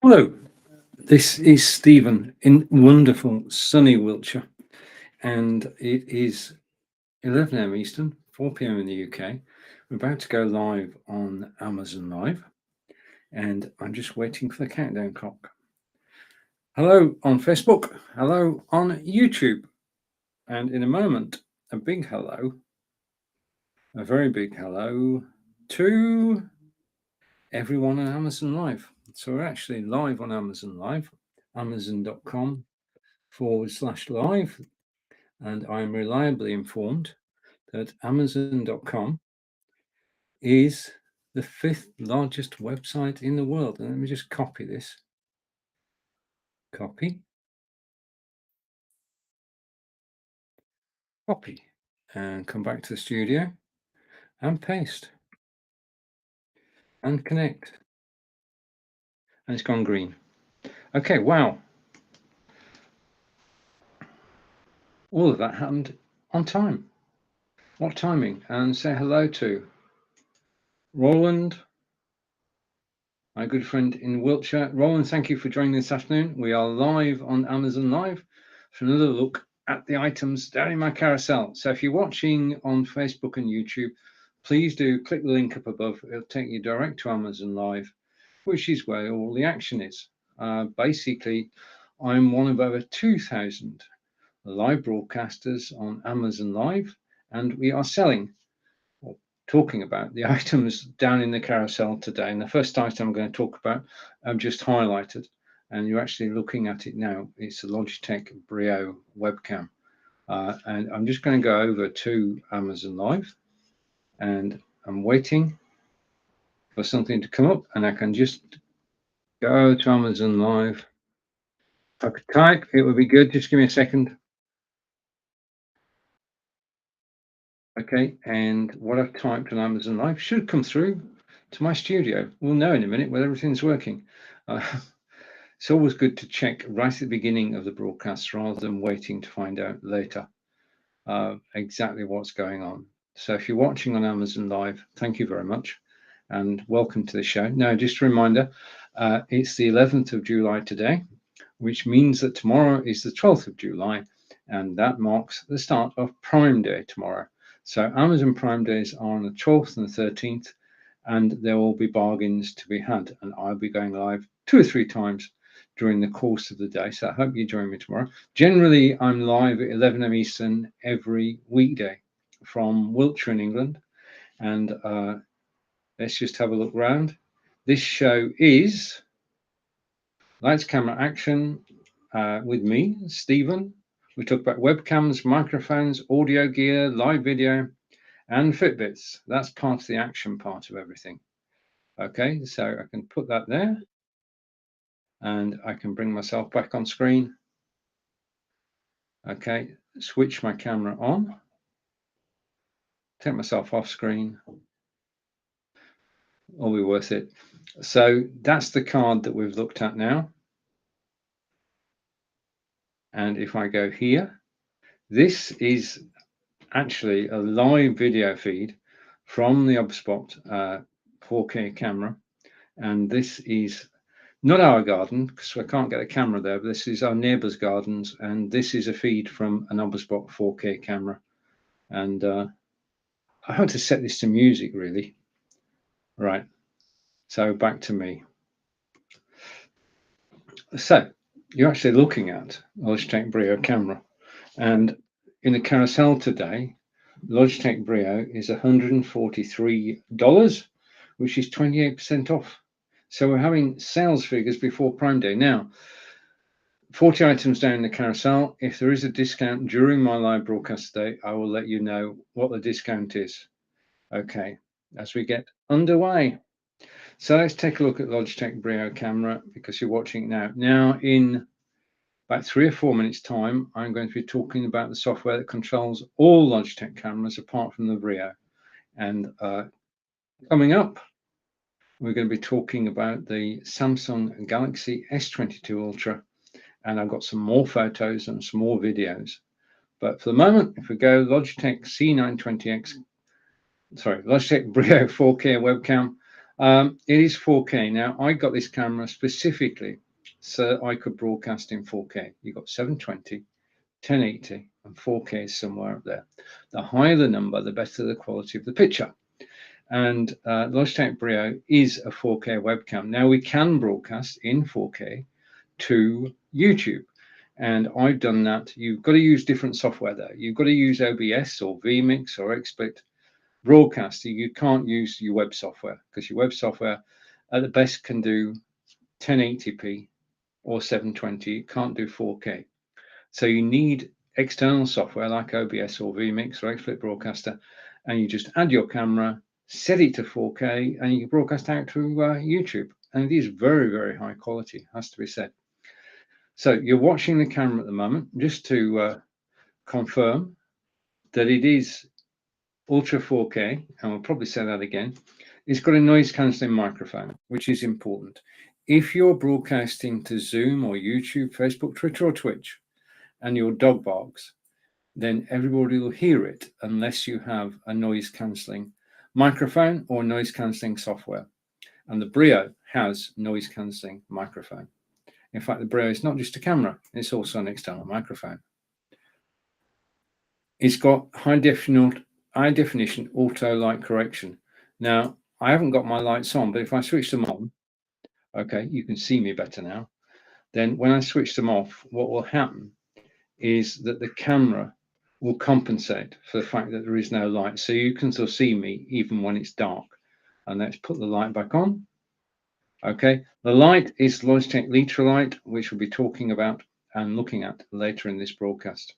Hello, this is Stephen in wonderful sunny Wiltshire, and it is 11 a.m. Eastern, 4 p.m. in the UK. We're about to go live on Amazon Live, and I'm just waiting for the countdown clock. Hello on Facebook, hello on YouTube, and in a moment, a big hello, a very big hello to everyone on Amazon Live. So we're actually live on Amazon Live, amazon.com/live, and I'm reliably informed that Amazon.com is the 5th largest website in the world. And let me just copy this. Copy. And come back to the studio and paste and connect. And it's gone green. Okay, wow. All of that happened on time. What timing? And say hello to Roland, my good friend in Wiltshire. Roland, thank you for joining this afternoon. We are live on Amazon Live for another look at the items down in my carousel. So if you're watching on Facebook and YouTube, please do click the link up above. It'll take you direct to Amazon Live, which is where all the action is. Basically, I'm one of over 2,000 live broadcasters on Amazon Live, and we are selling or talking about the items down in the carousel today. And the first item I'm going to talk about, I've just highlighted, and you're actually looking at it now. It's a Logitech Brio webcam. And I'm just going to go over to Amazon Live, and I'm waiting for something to come up, and I can just go to Amazon Live. If I could type, it would be good. Just give me a second. Okay, and what I've typed on Amazon Live should come through to my studio. We'll know in a minute whether everything's working. It's always good to check right at the beginning of the broadcast rather than waiting to find out later exactly what's going on. So if you're watching on Amazon Live, thank you very much and welcome to the show. Now, just a reminder, it's the 11th of July today, which means that tomorrow is the 12th of July, and that marks the start of Prime Day tomorrow. So Amazon Prime Days are on the 12th and the 13th, and there will be bargains to be had, and I'll be going live 2 or 3 times during the course of the day. So I hope you join me tomorrow. Generally, I'm live at 11 a.m. Eastern every weekday from Wiltshire in England. And let's just have a look round. This show is Lights, Camera, Action with me, Stephen. We talk about webcams, microphones, audio gear, live video, and Fitbits. That's part of the action part of everything. Okay, so I can put that there. And I can bring myself back on screen. Okay, switch my camera on. Take myself off screen. All be worth it. So that's the card that we've looked at now. And if I go here, this is actually a live video feed from the HubSpot 4K camera. And this is not our garden, because I can't get a camera there, but this is our neighbour's gardens. And this is a feed from an HubSpot 4K camera. And I had to set this to music, really. Right. So back to me. So you're actually looking at Logitech Brio camera. And in the carousel today, Logitech Brio is $143, which is 28% off. So we're having sales figures before Prime Day. Now, 40 items down in the carousel. If there is a discount during my live broadcast today, I will let you know what the discount is. Okay, as we get underway. So let's take a look at Logitech Brio camera because you're watching it now. Now, in about 3 or 4 minutes' time, I'm going to be talking about the software that controls all Logitech cameras apart from the Brio. And coming up, we're going to be talking about the Samsung Galaxy S22 Ultra. And I've got some more photos and some more videos. But for the moment, if we go Logitech C920X, sorry, Logitech Brio 4K webcam, It is 4K. Now, I got this camera specifically so I could broadcast in 4K. You've got 720, 1080, and 4K somewhere up there. The higher the number, the better the quality of the picture. And Logitech Brio is a 4K webcam. Now, we can broadcast in 4K to YouTube. And I've done that. You've got to use different software there. You've got to use OBS or vMix or XSplit. Broadcaster, you can't use your web software because your web software at the best can do 1080p or 720. You can't do 4K. So you need external software like OBS or vMix or XSplit Broadcaster, and you just add your camera, set it to 4K, and you can broadcast out to YouTube. And it is very, very high quality, has to be said. So you're watching the camera at the moment, just to confirm that it is Ultra 4K, and we'll probably say that again. It's got a noise cancelling microphone, which is important. If you're broadcasting to Zoom or YouTube, Facebook, Twitter, or Twitch, and your dog barks, then everybody will hear it unless you have a noise cancelling microphone or noise cancelling software. And the Brio has noise cancelling microphone. In fact, the Brio is not just a camera, it's also an external microphone. It's got high definition auto light correction. Now, I haven't got my lights on, but if I switch them on, okay, you can see me better now. Then when I switch them off, what will happen is that the camera will compensate for the fact that there is no light. So you can still see me even when it's dark. And let's put the light back on. Okay, the light is Logitech Light, which we'll be talking about and looking at later in this broadcast.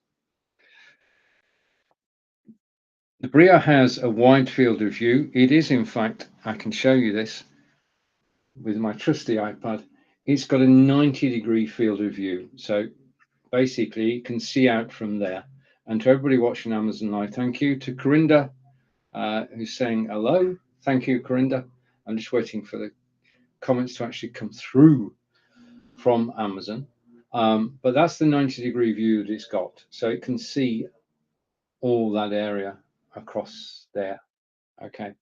The Brio has a wide field of view. It is, in fact, I can show you this with my trusty iPad. It's got a 90-degree field of view. So basically, you can see out from there. And to everybody watching Amazon Live, thank you. To Corinda, who's saying hello. Thank you, Corinda. I'm just waiting for the comments to actually come through from Amazon. But that's the 90-degree view that it's got. So it can see all that area across there. Okay.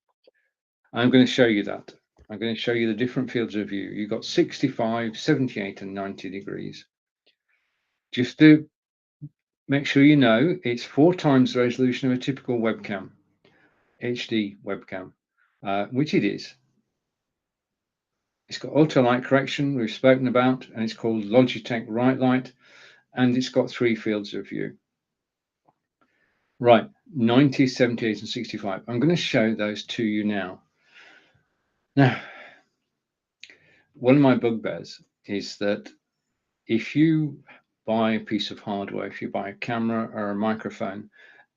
I'm going to show you that. I'm going to show you the different fields of view. You've got 65, 78, and 90 degrees. Just to make sure you know, it's 4 times the resolution of a typical webcam, HD webcam, which it is. It's got ultra light correction we've spoken about, and it's called Logitech Right Light, and it's got 3 fields of view. Right, 90, 78, and 65. I'm going to show those to you now. Now, one of my bugbears is that if you buy a piece of hardware, if you buy a camera or a microphone,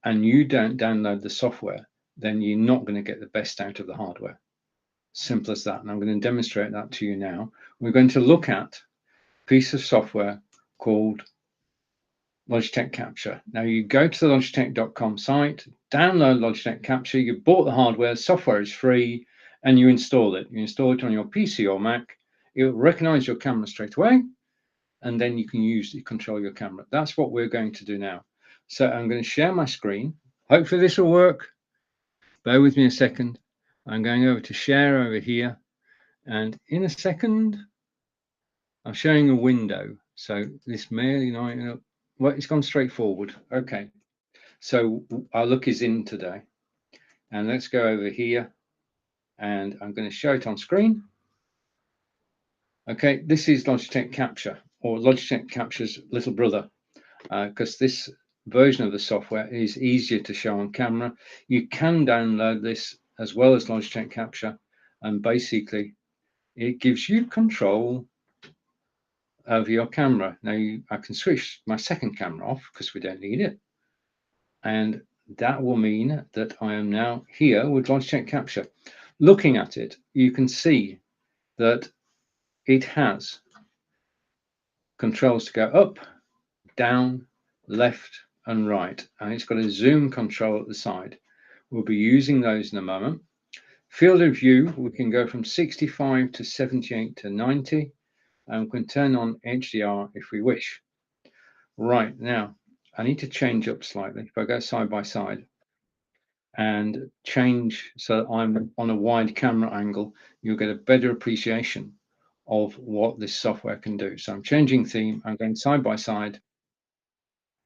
and you don't download the software, then you're not going to get the best out of the hardware. Simple as that. And I'm going to demonstrate that to you now. We're going to look at a piece of software called Logitech Capture. Now you go to the logitech.com site, download Logitech Capture, you bought the hardware, software is free, and you install it. You install it on your PC or Mac. It will recognize your camera straight away, and then you can use it to control your camera. That's what we're going to do now. So I'm going to share my screen. Hopefully this will work. Bear with me a second. I'm going over to share over here, and in a second, I'm showing a window. So this may, well, it's gone straight forward. Okay. So our look is in today. And let's go over here, and I'm going to show it on screen. Okay, this is Logitech Capture, or Logitech Capture's little brother, because this version of the software is easier to show on camera. You can download this as well as Logitech Capture, and basically it gives you control over your camera. Now I can switch my second camera off because we don't need it, and that will mean that I am now here with Logitech Capture. Looking at it, you can see that it has controls to go up, down, left, and right, and it's got a zoom control at the side. We'll be using those in a moment. Field of view, we can go from 65 to 78 to 90, and we can turn on HDR if we wish. Right, now, I need to change up slightly. If I go side by side, and change so that I'm on a wide camera angle, you'll get a better appreciation of what this software can do. So I'm changing theme, I'm going side by side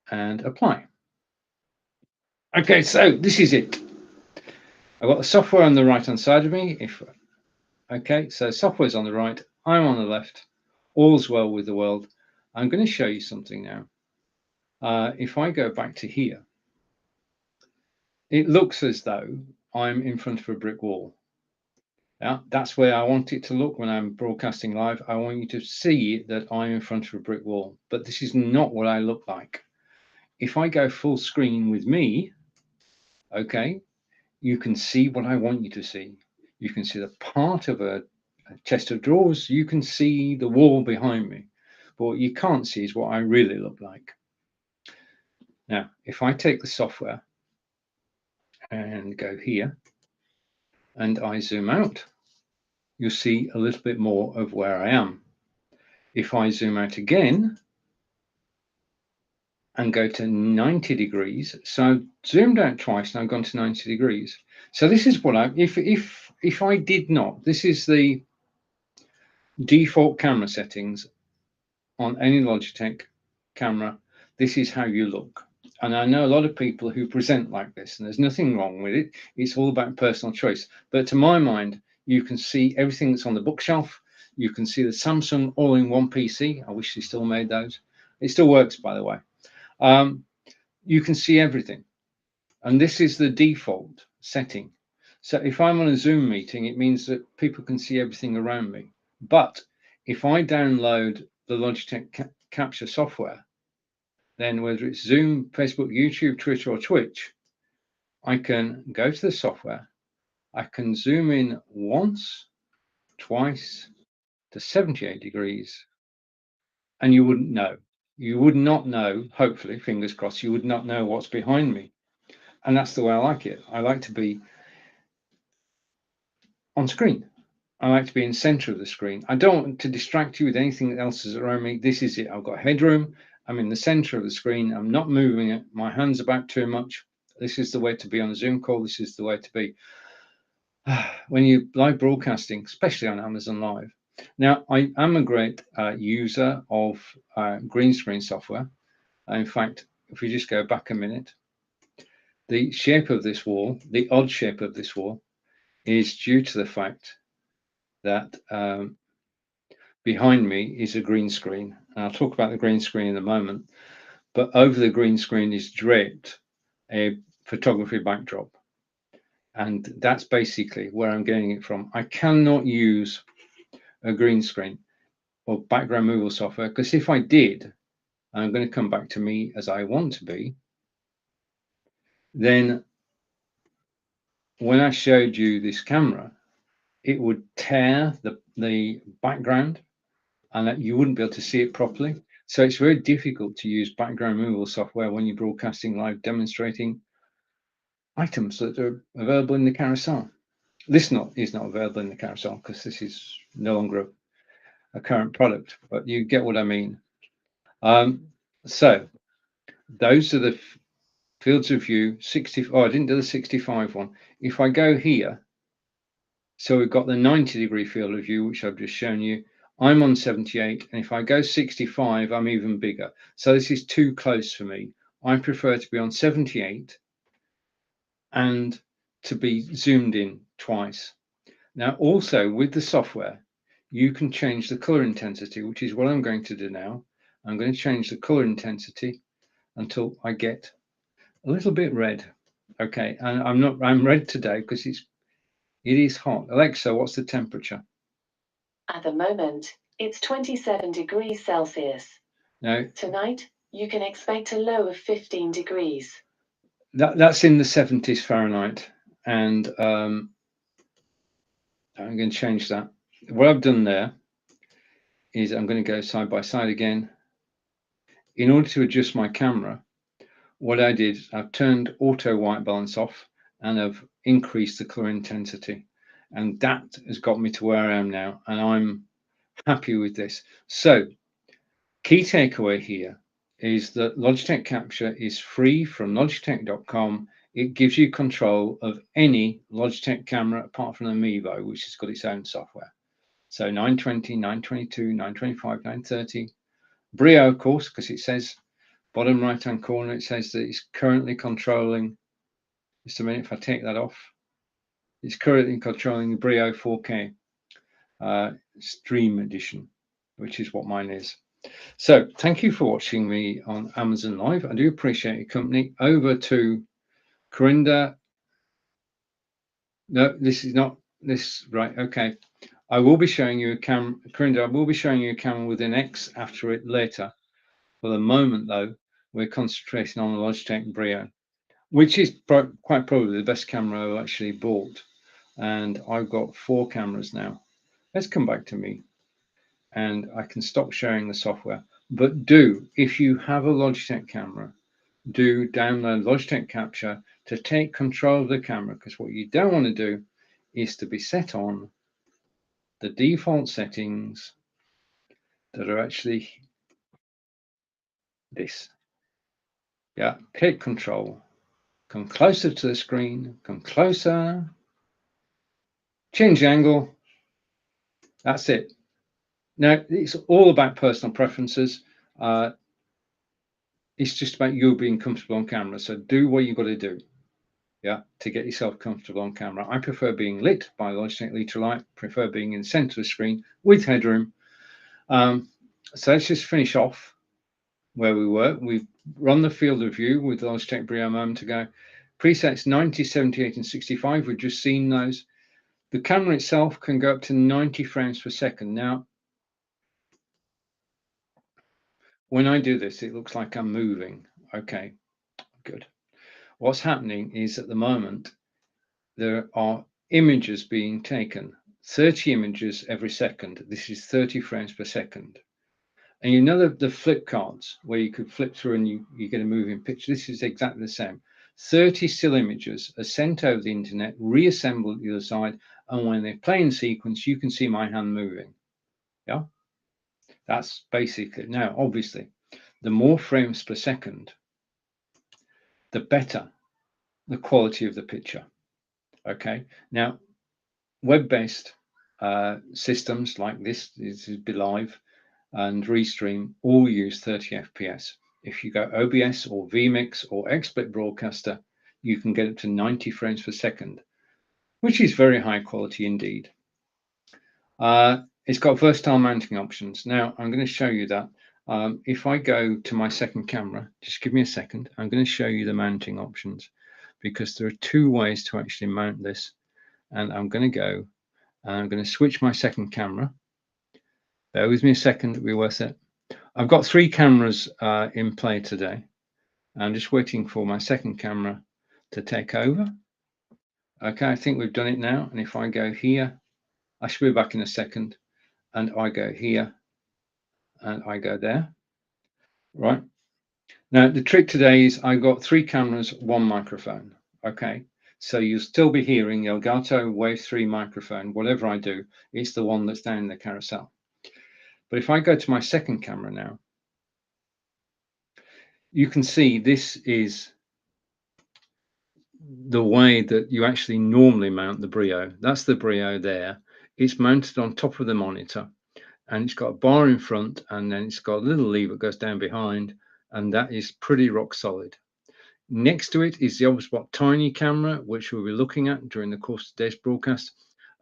and apply. Okay, so this is it. I've got the software on the right hand side of me. Okay, so software's on the right, I'm on the left, all's well with the world. I'm going to show you something now. If I go back to here, it looks as though I'm in front of a brick wall. Now, that's where I want it to look when I'm broadcasting live. I want you to see that I'm in front of a brick wall, but this is not what I look like. If I go full screen with me, okay, you can see what I want you to see. You can see the part of a chest of drawers. You can see the wall behind me, but what you can't see is what I really look like. Now, if I take the software and go here and I zoom out, you'll see a little bit more of where I am. If I zoom out again and go to 90 degrees, so I've zoomed out twice and I've gone to 90 degrees. So this is what if I did not, this is the default camera settings on any Logitech camera. This is how you look. And I know a lot of people who present like this, and there's nothing wrong with it. It's all about personal choice. But to my mind, you can see everything that's on the bookshelf. You can see the Samsung all-in-one PC. I wish they still made those. It still works, by the way. You can see everything. And this is the default setting. So if I'm on a Zoom meeting, it means that people can see everything around me. But if I download the Logitech capture software, then whether it's Zoom, Facebook, YouTube, Twitter, or Twitch, I can go to the software. I can zoom in once, twice to 78 degrees, and you wouldn't know. You would not know, hopefully, fingers crossed, you would not know what's behind me. And that's the way I like it. I like to be on screen. I like to be in center of the screen. I don't want to distract you with anything else that's around me. This is it. I've got headroom. I'm in the center of the screen. I'm not moving it. My hand's about too much. This is the way to be on a Zoom call. This is the way to be when you live broadcasting, especially on Amazon Live. Now, I am a great user of green screen software. In fact, if we just go back a minute, the shape of this wall, the odd shape of this wall, is due to the fact that behind me is a green screen. And I'll talk about the green screen in a moment, but over the green screen is draped a photography backdrop. And that's basically where I'm getting it from. I cannot use a green screen or background removal software, because if I did, I'm going to come back to me as I want to be, then when I showed you this camera, it would tear the background and that you wouldn't be able to see it properly. So it's very difficult to use background removal software when you're broadcasting live, demonstrating items that are available in the carousel. This is not available in the carousel because this is no longer a current product, but you get what I mean. So those are the fields of view. 60. Oh, I didn't do the 65 one. If I go here, so we've got the 90-degree field of view, which I've just shown you. I'm on 78, and if I go 65, I'm even bigger. So this is too close for me. I prefer to be on 78 and to be zoomed in twice. Now, also with the software, you can change the color intensity, which is what I'm going to do now. I'm going to change the color intensity until I get a little bit red. Okay, and I'm red today because it is hot. Alexa, what's the temperature? At the moment, it's 27 degrees Celsius. Now, tonight, you can expect a low of 15 degrees. That's in the 70s Fahrenheit, and I'm going to change that. What I've done there is I'm going to go side by side again. In order to adjust my camera, what I did, I've turned auto white balance off and I've increased the color intensity, and that has got me to where I am now, and I'm happy with this. So key takeaway here is that Logitech Capture is free from logitech.com. it gives you control of any Logitech camera apart from the Mevo, which has got its own software. So 920, 922, 925, 930. Brio, of course, because it says bottom right-hand corner, it says that it's currently controlling, just a minute if I take that off, it's currently controlling the Brio 4K Stream Edition, which is what mine is. So thank you for watching me on Amazon Live. I do appreciate your company. Over to Corinda. No, this is not this, right? Okay. I will be showing you a camera, Corinda, I will be showing you a camera with an X after it later. For the moment, though, we're concentrating on the Logitech Brio, which is quite probably the best camera I've actually bought. And I've got 4 cameras now. Let's come back to me, and I can stop sharing the software. But do, if you have a Logitech camera, do download Logitech Capture to take control of the camera, because what you don't want to do is to be set on the default settings that are actually this. Yeah, take control, come closer to the screen, come closer, change the angle. That's it. Now, it's all about personal preferences. It's just about you being comfortable on camera. So do what you've got to do, yeah, to get yourself comfortable on camera. I prefer being lit by Logitech Litra Light, prefer being in the center of the screen with headroom. So let's just finish off where we were. We've run the field of view with Logitech Brio a moment ago. Presets 90, 78, and 65. We've just seen those. The camera itself can go up to 90 frames per second. Now, when I do this, it looks like I'm moving. Okay, good. What's happening is at the moment, there are images being taken, 30 images every second. This is 30 frames per second. And you know the flip cards where you could flip through and you get a moving picture? This is exactly the same. 30 still images are sent over the internet, reassembled at the other side, and when they play in sequence, you can see my hand moving. Yeah, that's basically. Now, obviously, the more frames per second, the better the quality of the picture. Okay, now web-based systems like this is BeLive and Restream all use 30 FPS. If you go OBS or vMix or XSplit Broadcaster, you can get up to 90 frames per second, which is very high quality indeed. It's got versatile mounting options. Now, I'm going to show you that. If I go to my second camera, just give me a second, I'm going to show you the mounting options, because there are 2 ways to actually mount this. And I'm going to go and I'm going to switch my second camera. Bear with me a second, we were set. I've got 3 cameras in play today. I'm just waiting for my second camera to take over. Okay, I think we've done it now. And if I go here, I should be back in a second. And I go here and I go there. Right. Now, the trick today is I've got 3 cameras, 1 microphone. Okay. So you'll still be hearing the Elgato Wave 3 microphone. Whatever I do, it's the one that's down in the carousel. But if I go to my second camera now, you can see this is the way that you actually normally mount the Brio. That's the Brio there. It's mounted on top of the monitor, and it's got a bar in front, and then it's got a little lever that goes down behind, and that is pretty rock solid. Next to it is the Obspot Tiny camera, which we'll be looking at during the course of today's broadcast.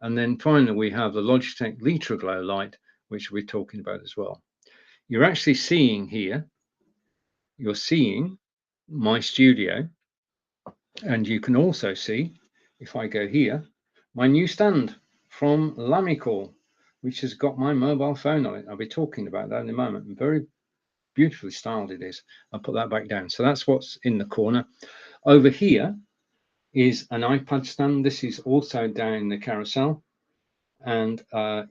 And then finally, we have the Logitech Litra Glow light, which we'll be talking about as well. You're actually seeing here, you're seeing my studio, and you can also see, if I go here, my new stand from Lamical, which has got my mobile phone on it. I'll be talking about that in a moment. Very beautifully styled it is. I'll put that back down. So that's what's in the corner. Over here is an iPad stand. This is also down in the carousel. And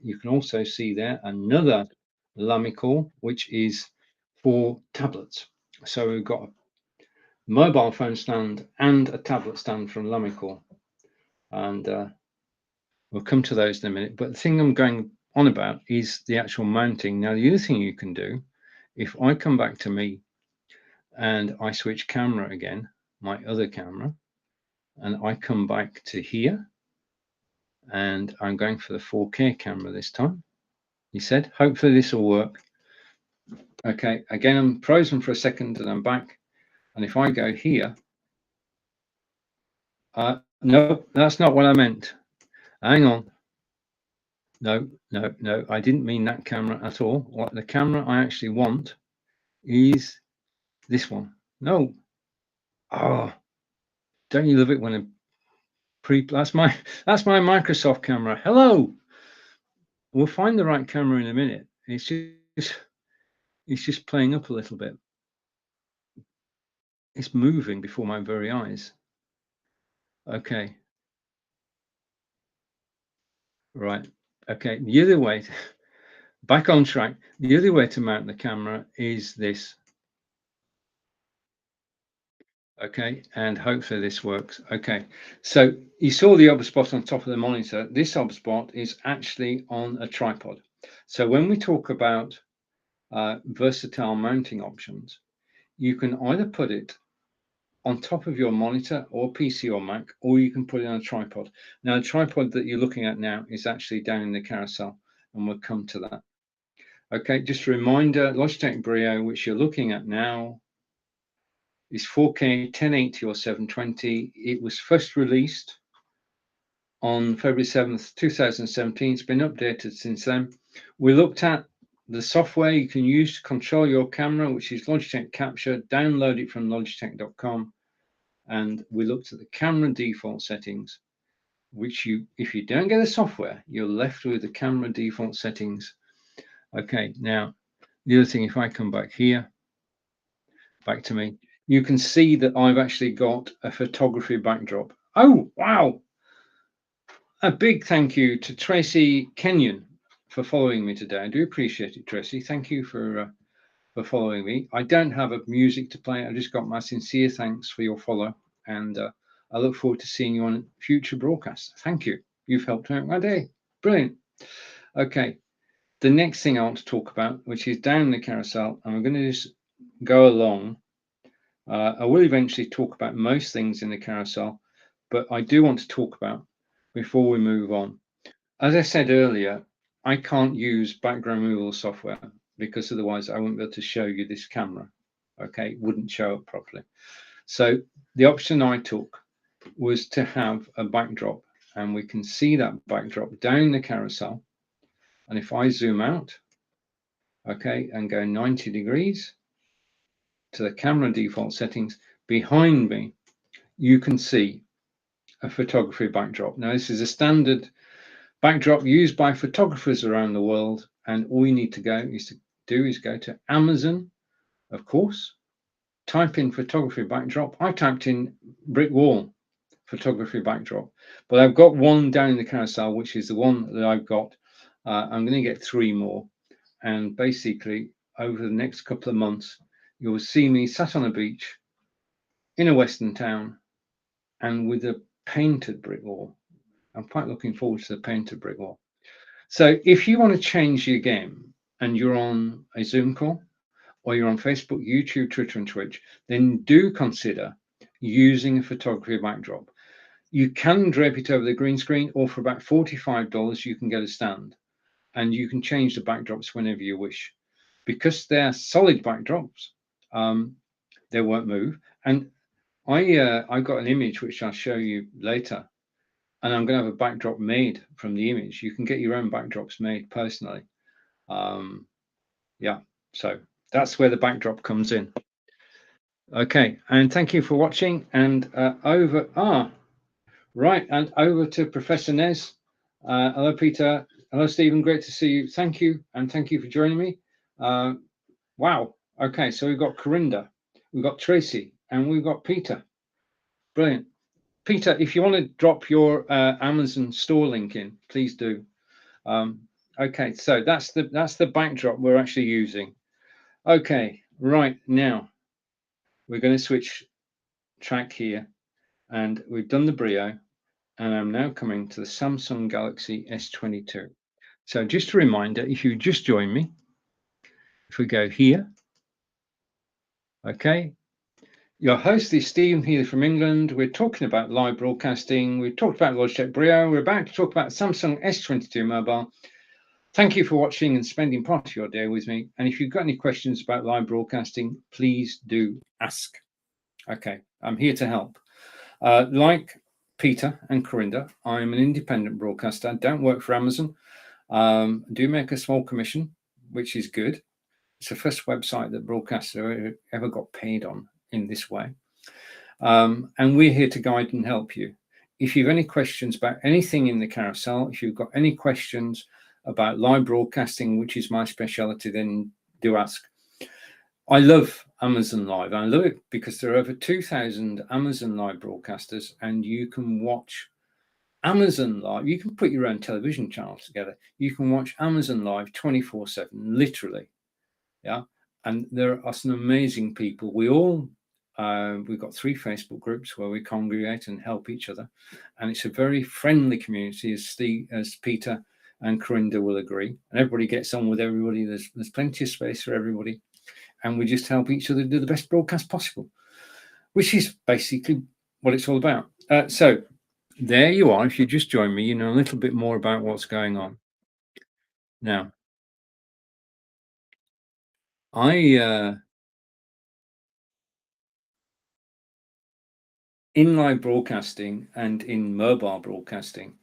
you can also see there another Lamical, which is for tablets. So we've got a mobile phone stand and a tablet stand from Lamical. And we'll come to those in a minute. But the thing I'm going on about is the actual mounting. Now, the other thing you can do, if I come back to me and I switch camera again, my other camera, and I come back to here, and I'm going for the 4K camera this time. He said, hopefully this will work. Okay, again, I'm frozen for a second and I'm back. And if I go here, no, that's not what I meant. Hang on. No, I didn't mean that camera at all. What the camera I actually want is this one. No. Oh, don't you love it when a that's my Microsoft camera. Hello. We'll find the right camera in a minute. It's just playing up a little bit. It's moving before my very eyes. Okay. Right. Okay. The other way, back on track. The other way to mount the camera is this. Okay, and hopefully this works. Okay, so you saw the other spot on top of the monitor. This other spot is actually on a tripod. So when we talk about versatile mounting options, you can either put it on top of your monitor or PC or Mac, or you can put it on a tripod. Now, the tripod that you're looking at now is actually down in the carousel, and we'll come to that. Okay, just a reminder, Logitech Brio, which you're looking at now, is 4K 1080 or 720. It was first released on February 7th, 2017. It's been updated since then. We looked at the software you can use to control your camera, which is Logitech Capture. Download it from logitech.com. And we looked at the camera default settings, which if you don't get the software, you're left with the camera default settings. Okay, now the other thing, if I come back here, back to me, you can see that I've actually got a photography backdrop. Oh, wow. A big thank you to Tracy Kenyon for following me today. I do appreciate it, Tracy. Thank you for following me. I don't have a music to play. I just got my sincere thanks for your follow, and I look forward to seeing you on future broadcasts. Thank you. You've helped make my day. Brilliant. Okay. The next thing I want to talk about, which is down the carousel, and we're going to just go along. I will eventually talk about most things in the carousel, but I do want to talk about before we move on. As I said earlier, I can't use background removal software because otherwise I wouldn't be able to show you this camera. Okay, it wouldn't show up properly. So the option I took was to have a backdrop, and we can see that backdrop down the carousel. And if I zoom out, okay, and go 90 degrees to the camera default settings, behind me, you can see a photography backdrop. Now, this is a standard backdrop used by photographers around the world, and all you need to do is go to Amazon, of course, type in photography backdrop. I typed in brick wall photography backdrop, but I've got one down in the carousel, which is the one that I've got. I'm going to get 3 more, and basically over the next couple of months you'll see me sat on a beach in a western town and with a painted brick wall. I'm quite looking forward to the painted brick wall. So if you want to change your game and you're on a Zoom call, or you're on Facebook, YouTube, Twitter, and Twitch, then do consider using a photography backdrop. You can drape it over the green screen, or for about $45, you can get a stand, and you can change the backdrops whenever you wish. Because they're solid backdrops, they won't move. And I got an image which I'll show you later, and I'm going to have a backdrop made from the image. You can get your own backdrops made personally. Yeah, so that's where the backdrop comes in. Okay, and thank you for watching. And over to Professor Nez. Hello, Peter. Hello, Stephen. Great to see you. Thank you, and thank you for joining me. Wow. Okay, so we've got Corinda, we've got Tracy, and we've got Peter. Brilliant. Peter, if you want to drop your Amazon store link in, please do. Okay, so that's the backdrop we're actually using. Okay, right now we're going to switch track here, and we've done the Brio, and I'm now coming to the Samsung Galaxy S22. So just a reminder, if you just join me, if we go here, okay, Your host is Stephen Healey from England. We're talking about live broadcasting. We've talked about Logitech Brio. We're about to talk about Samsung S22 Mobile. Thank you for watching and spending part of your day with me. And if you've got any questions about live broadcasting, please do ask. Okay, I'm here to help. Like Peter and Corinda, I'm an independent broadcaster. I don't work for Amazon. I do make a small commission, which is good. It's the first website that broadcasters ever got paid on in this way. And we're here to guide and help you. If you've any questions about anything in the carousel, if you've got any questions about live broadcasting, which is my specialty, then do ask. I love Amazon Live. I love it because there are over 2,000 Amazon Live broadcasters, and you can watch Amazon Live. You can put your own television channels together. You can watch Amazon Live 24/7, literally. Yeah. And there are some amazing people. We've got 3 Facebook groups where we congregate and help each other. And it's a very friendly community, as Peter and Corinda will agree. And everybody gets on with everybody. There's plenty of space for everybody. And we just help each other do the best broadcast possible, which is basically what it's all about. So there you are. If you just joined me, you know a little bit more about what's going on. Now, in live broadcasting and in mobile broadcasting,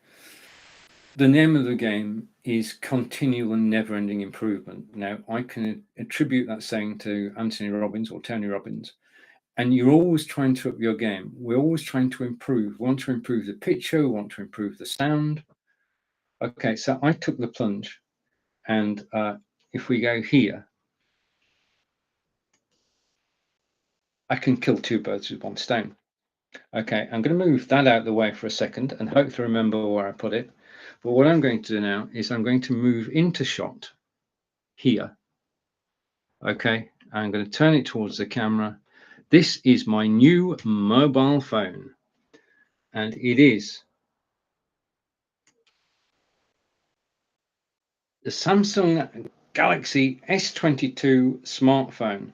the name of the game is continual and never-ending improvement. Now, I can attribute that saying to Anthony Robbins or Tony Robbins, and you're always trying to up your game. We're always trying to improve. We want to improve the picture, we want to improve the sound. Okay, so I took the plunge, and if we go here, I can kill 2 birds with 1 stone. Okay, I'm going to move that out of the way for a second and hope to remember where I put it. But what I'm going to do now is I'm going to move into shot here. Okay, I'm going to turn it towards the camera. This is my new mobile phone, and it is the Samsung Galaxy S22 smartphone.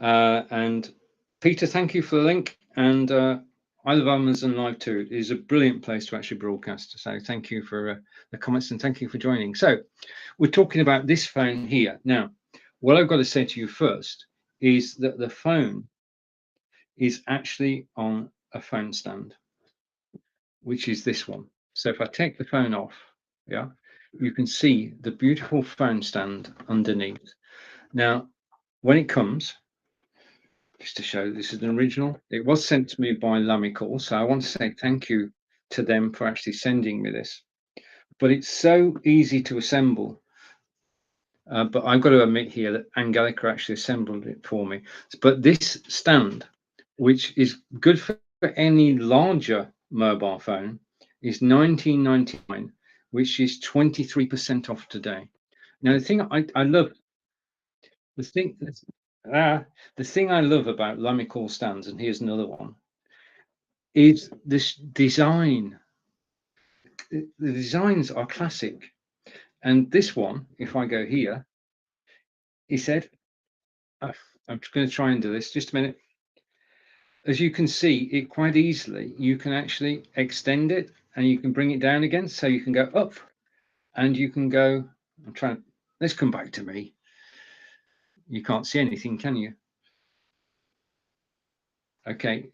And Peter, thank you for the link. And I love Amazon Live too. It is a brilliant place to actually broadcast. So thank you for the comments and thank you for joining. So we're talking about this phone here. Now, what I've got to say to you first is that the phone is actually on a phone stand, which is this one. So if I take the phone off, yeah, you can see the beautiful phone stand underneath. Now, when it comes, just to show this is an original, it was sent to me by Lamical, so I want to say thank you to them for actually sending me this. But it's so easy to assemble. But I've got to admit here that Angelica actually assembled it for me. But this stand, which is good for any larger mobile phone, is $19.99, which is 23% off today. Now, the thing I love, the thing I love about Lamical stands, and here's another one, is this design. The designs are classic. And this one, if I go here, he said, I'm just going to try and do this, just a minute. As you can see, it quite easily, you can actually extend it and you can bring it down again. So you can go up and you can go, let's come back to me. You can't see anything, can you? Okay,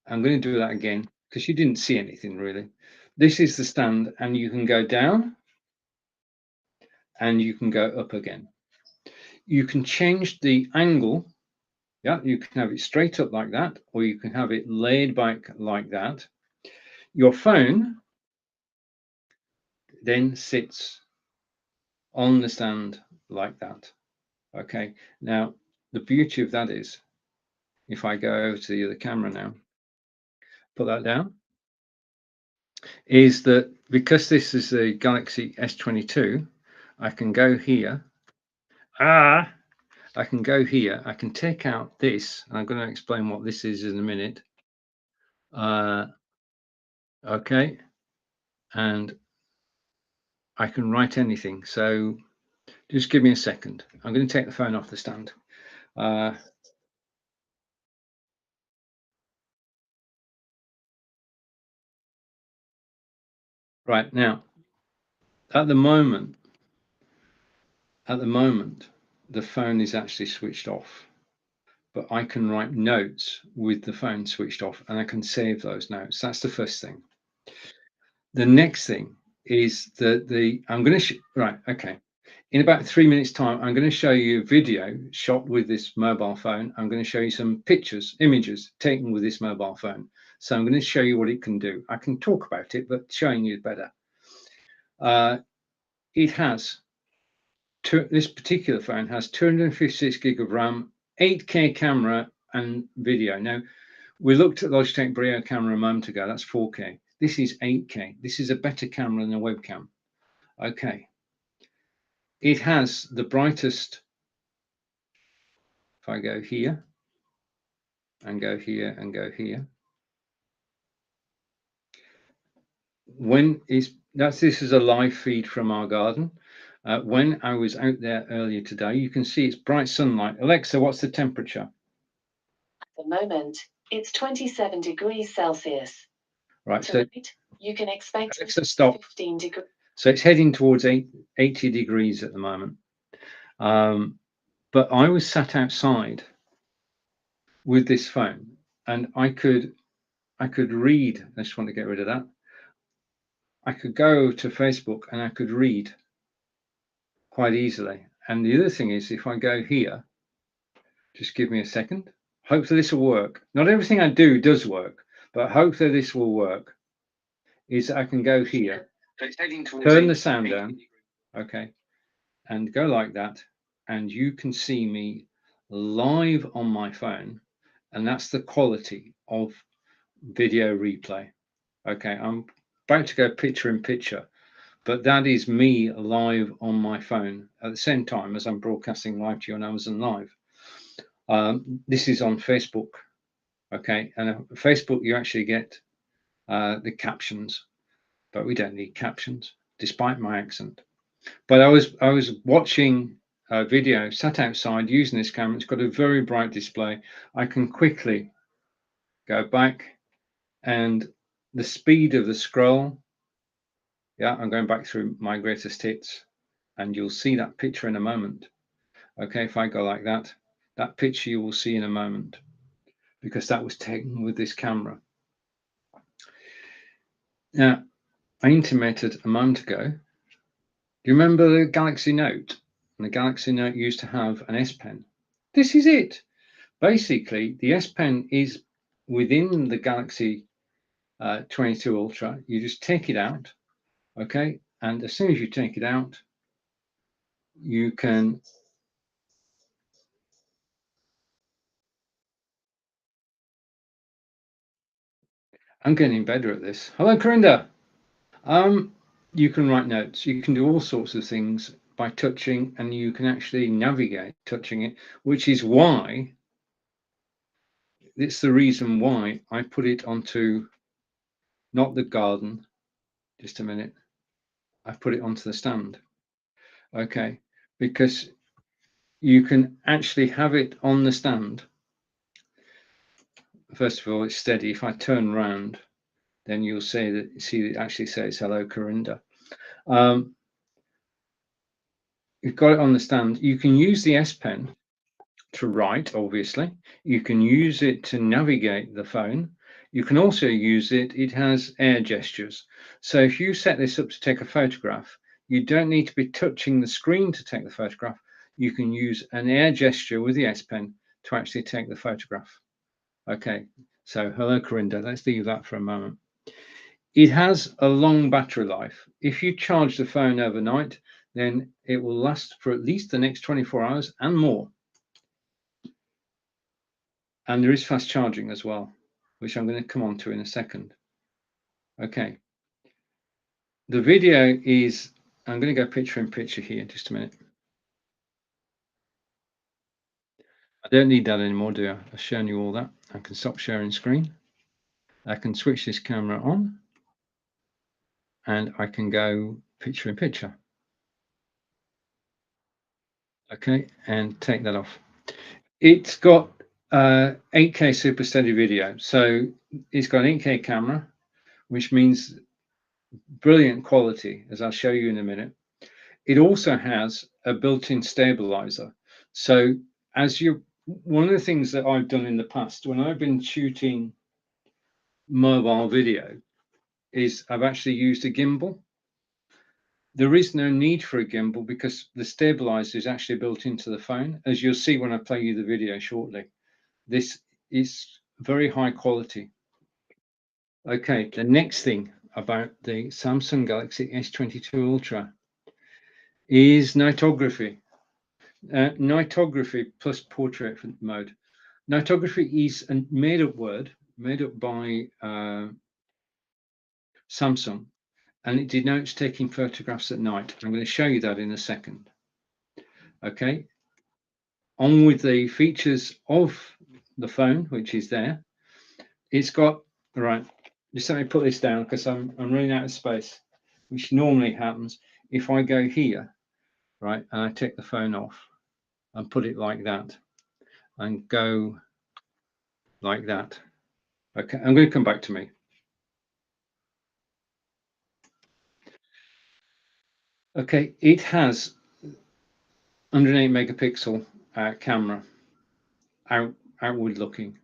I'm going to do that again because you didn't see anything really. This is the stand and you can go down and you can go up again. You can change the angle. Yeah, you can have it straight up like that, or you can have it laid back like that. Your phone then sits on the stand like that. Okay, now the beauty of that is, if I go over to the other camera now, put that down, is that because this is a Galaxy S22, I can go here. I can go here. I can take out this. I'm going to explain what this is in a minute. Okay, and I can write anything. So just give me a second. I'm going to take the phone off the stand. Right now, at the moment, the phone is actually switched off, but I can write notes with the phone switched off, and I can save those notes. That's the first thing. The next thing is that I'm going to right. Okay. In about 3 minutes time, I'm going to show you a video shot with this mobile phone. I'm going to show you some images taken with this mobile phone. So I'm going to show you what it can do. I can talk about it, but showing you better. It has this particular phone has 256 gig of RAM, 8K camera and video. Now, we looked at Logitech Brio camera a moment ago. That's 4K. This is 8K. This is a better camera than a webcam. Okay. It has the brightest. If I go here and go here and go here, this is a live feed from our garden. When I was out there earlier today, you can see it's bright sunlight. Alexa, what's the temperature? At the moment, it's 27 degrees Celsius. Right. Tonight, so you can expect Alexa, stop. 15 degrees. So it's heading towards 80 degrees at the moment. But I was sat outside with this phone, and I could read. I just want to get rid of that. I could go to Facebook and I could read quite easily. And the other thing is, if I go here, just give me a second. Hopefully this will work. Not everything I do does work, but hopefully this will work. Is I can go here, turn the sound down, okay, and go like that, and you can see me live on my phone, and that's the quality of video replay. Okay, I'm about to go picture in picture, but that is me live on my phone at the same time as I'm broadcasting live to you on Amazon Live. This is on Facebook, okay, and Facebook you actually get the captions, but we don't need captions, despite my accent. But I was watching a video, sat outside using this camera. It's got a very bright display. I can quickly go back, and the speed of the scroll. Yeah, I'm going back through my greatest hits, and you'll see that picture in a moment. Okay, if I go like that, that picture you will see in a moment, because that was taken with this camera. Now, I intimated a moment ago. Do you remember the Galaxy Note? And the Galaxy Note used to have an S Pen. This is it. Basically, the S Pen is within the Galaxy 22 Ultra. You just take it out, okay? And as soon as you take it out, you can. I'm getting better at this. Hello, Corinda. You can write notes. You can do all sorts of things by touching, and you can actually navigate touching it, which is why it's the reason why I put it onto not the garden. Just a minute. I put it onto the stand. Okay, because you can actually have it on the stand. First of all, it's steady. If I turn around, then you'll see that it actually says hello, Corinda. You've got it on the stand. You can use the S Pen to write, obviously. You can use it to navigate the phone. You can also use it has air gestures. So if you set this up to take a photograph, you don't need to be touching the screen to take the photograph. You can use an air gesture with the S Pen to actually take the photograph. Okay, so hello, Corinda. Let's leave that for a moment. It has a long battery life. If you charge the phone overnight, then it will last for at least the next 24 hours and more. And there is fast charging as well, which I'm going to come on to in a second. Okay. The video is, I'm going to go picture in picture here, just a minute. I don't need that anymore, do I? I've shown you all that. I can stop sharing screen. I can switch this camera on, and I can go picture in picture. Okay, and take that off. It's got 8K super steady video. So it's got an 8K camera, which means brilliant quality, as I'll show you in a minute. It also has a built-in stabilizer. So one of the things that I've done in the past when I've been shooting mobile video is I've actually used a gimbal. There is no need for a gimbal because the stabilizer is actually built into the phone, as you'll see when I play you the video shortly. This is very high quality. Okay, the next thing about the Samsung Galaxy S22 Ultra is nightography. Nightography plus portrait mode. Nightography is a made-up word made up by Samsung, and it denotes taking photographs at night. I'm going to show you that in a second. Okay, on with the features of the phone, which is there. It's got, right, just let me put this down because I'm running out of space, which normally happens if I go here, right, and I take the phone off and put it like that and go like that. Okay, I'm going to come back to me. Okay, it has 108 megapixel camera, outward looking.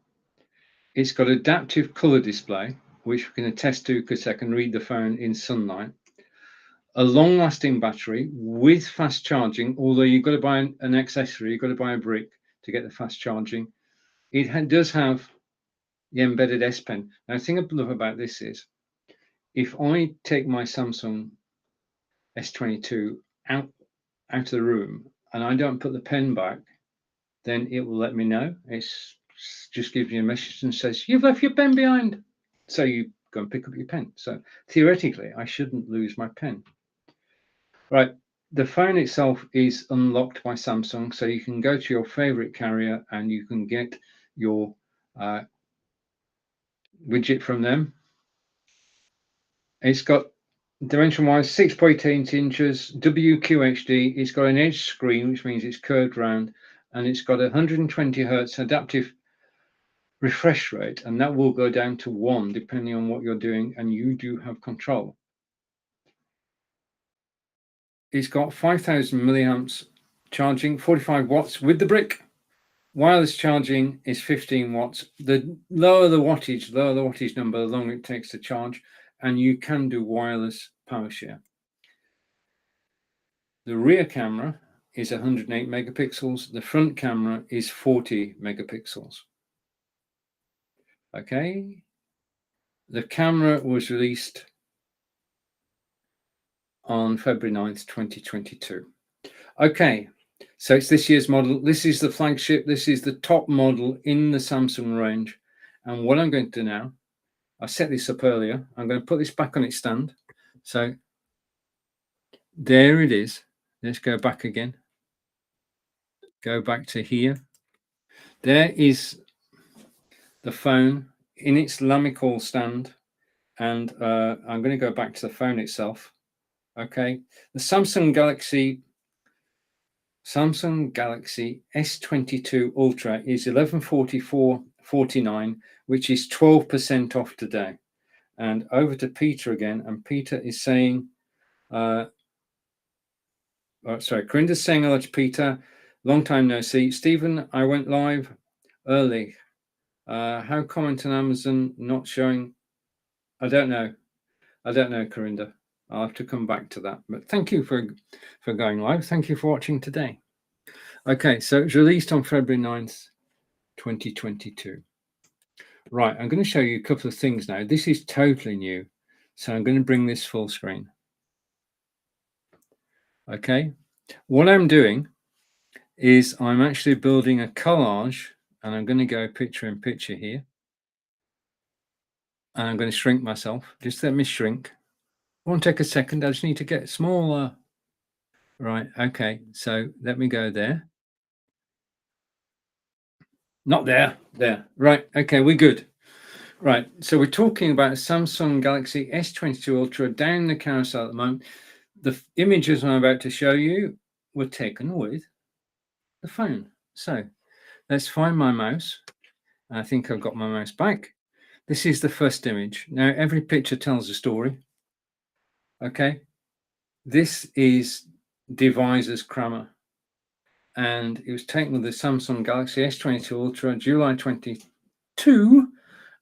It's got adaptive color display, which we can attest to because I can read the phone in sunlight. A long-lasting battery with fast charging, although you've got to buy an accessory, you've got to buy a brick to get the fast charging. It does have the embedded S Pen. Now, the thing I love about this is, if I take my Samsung S22 out of the room and I don't put the pen back, then it will let me know. It just gives you a message and says, you've left your pen behind. So you go and pick up your pen. So theoretically, I shouldn't lose my pen. Right, the phone itself is unlocked by Samsung, so you can go to your favorite carrier and you can get your widget from them. It's got dimension-wise 6.8 inches, WQHD. It's got an edge screen, which means it's curved round, and it's got 120 hertz adaptive refresh rate, and that will go down to 1 depending on what you're doing, and you do have control. It's got 5,000 milliamps charging, 45 watts with the brick. Wireless charging is 15 watts. The lower the wattage number, the longer it takes to charge, and you can do wireless power share. The rear camera is 108 megapixels. The front camera is 40 megapixels. Okay. The camera was released on February 9th, 2022. Okay, so it's this year's model. This is the flagship. This is the top model in the Samsung range. And what I'm going to do now, I set this up earlier. I'm going to put this back on its stand. So there it is. Let's go back again. Go back to here. There is the phone in its Lamicall stand. And I'm going to go back to the phone itself. Okay, the Samsung Galaxy S22 Ultra is 1144.49, which is 12% off today. And over to Peter again, and Peter is saying, Corinda's saying hello to Peter. Long time no see. Stephen, I went live early. How comment on Amazon not showing? I don't know, Corinda. I'll have to come back to that. But thank you for going live. Thank you for watching today. Okay, so it's released on February 9th, 2022. Right, I'm going to show you a couple of things now. This is totally new. So I'm going to bring this full screen. Okay, what I'm doing is I'm actually building a collage, and I'm going to go picture in picture here. And I'm going to shrink myself. Just let me shrink. It won't take a second. I just need to get smaller. Right, okay, so let me go there. Not there, there. Right, okay, we're good. Right, so we're talking about a Samsung Galaxy S22 Ultra down the carousel at the moment. The images I'm about to show you were taken with the phone. So let's find my mouse. I think I've got my mouse back. This is the first image. Now, every picture tells a story. Okay, this is Deviser's Crammer, and it was taken with the Samsung Galaxy S22 Ultra, July 22,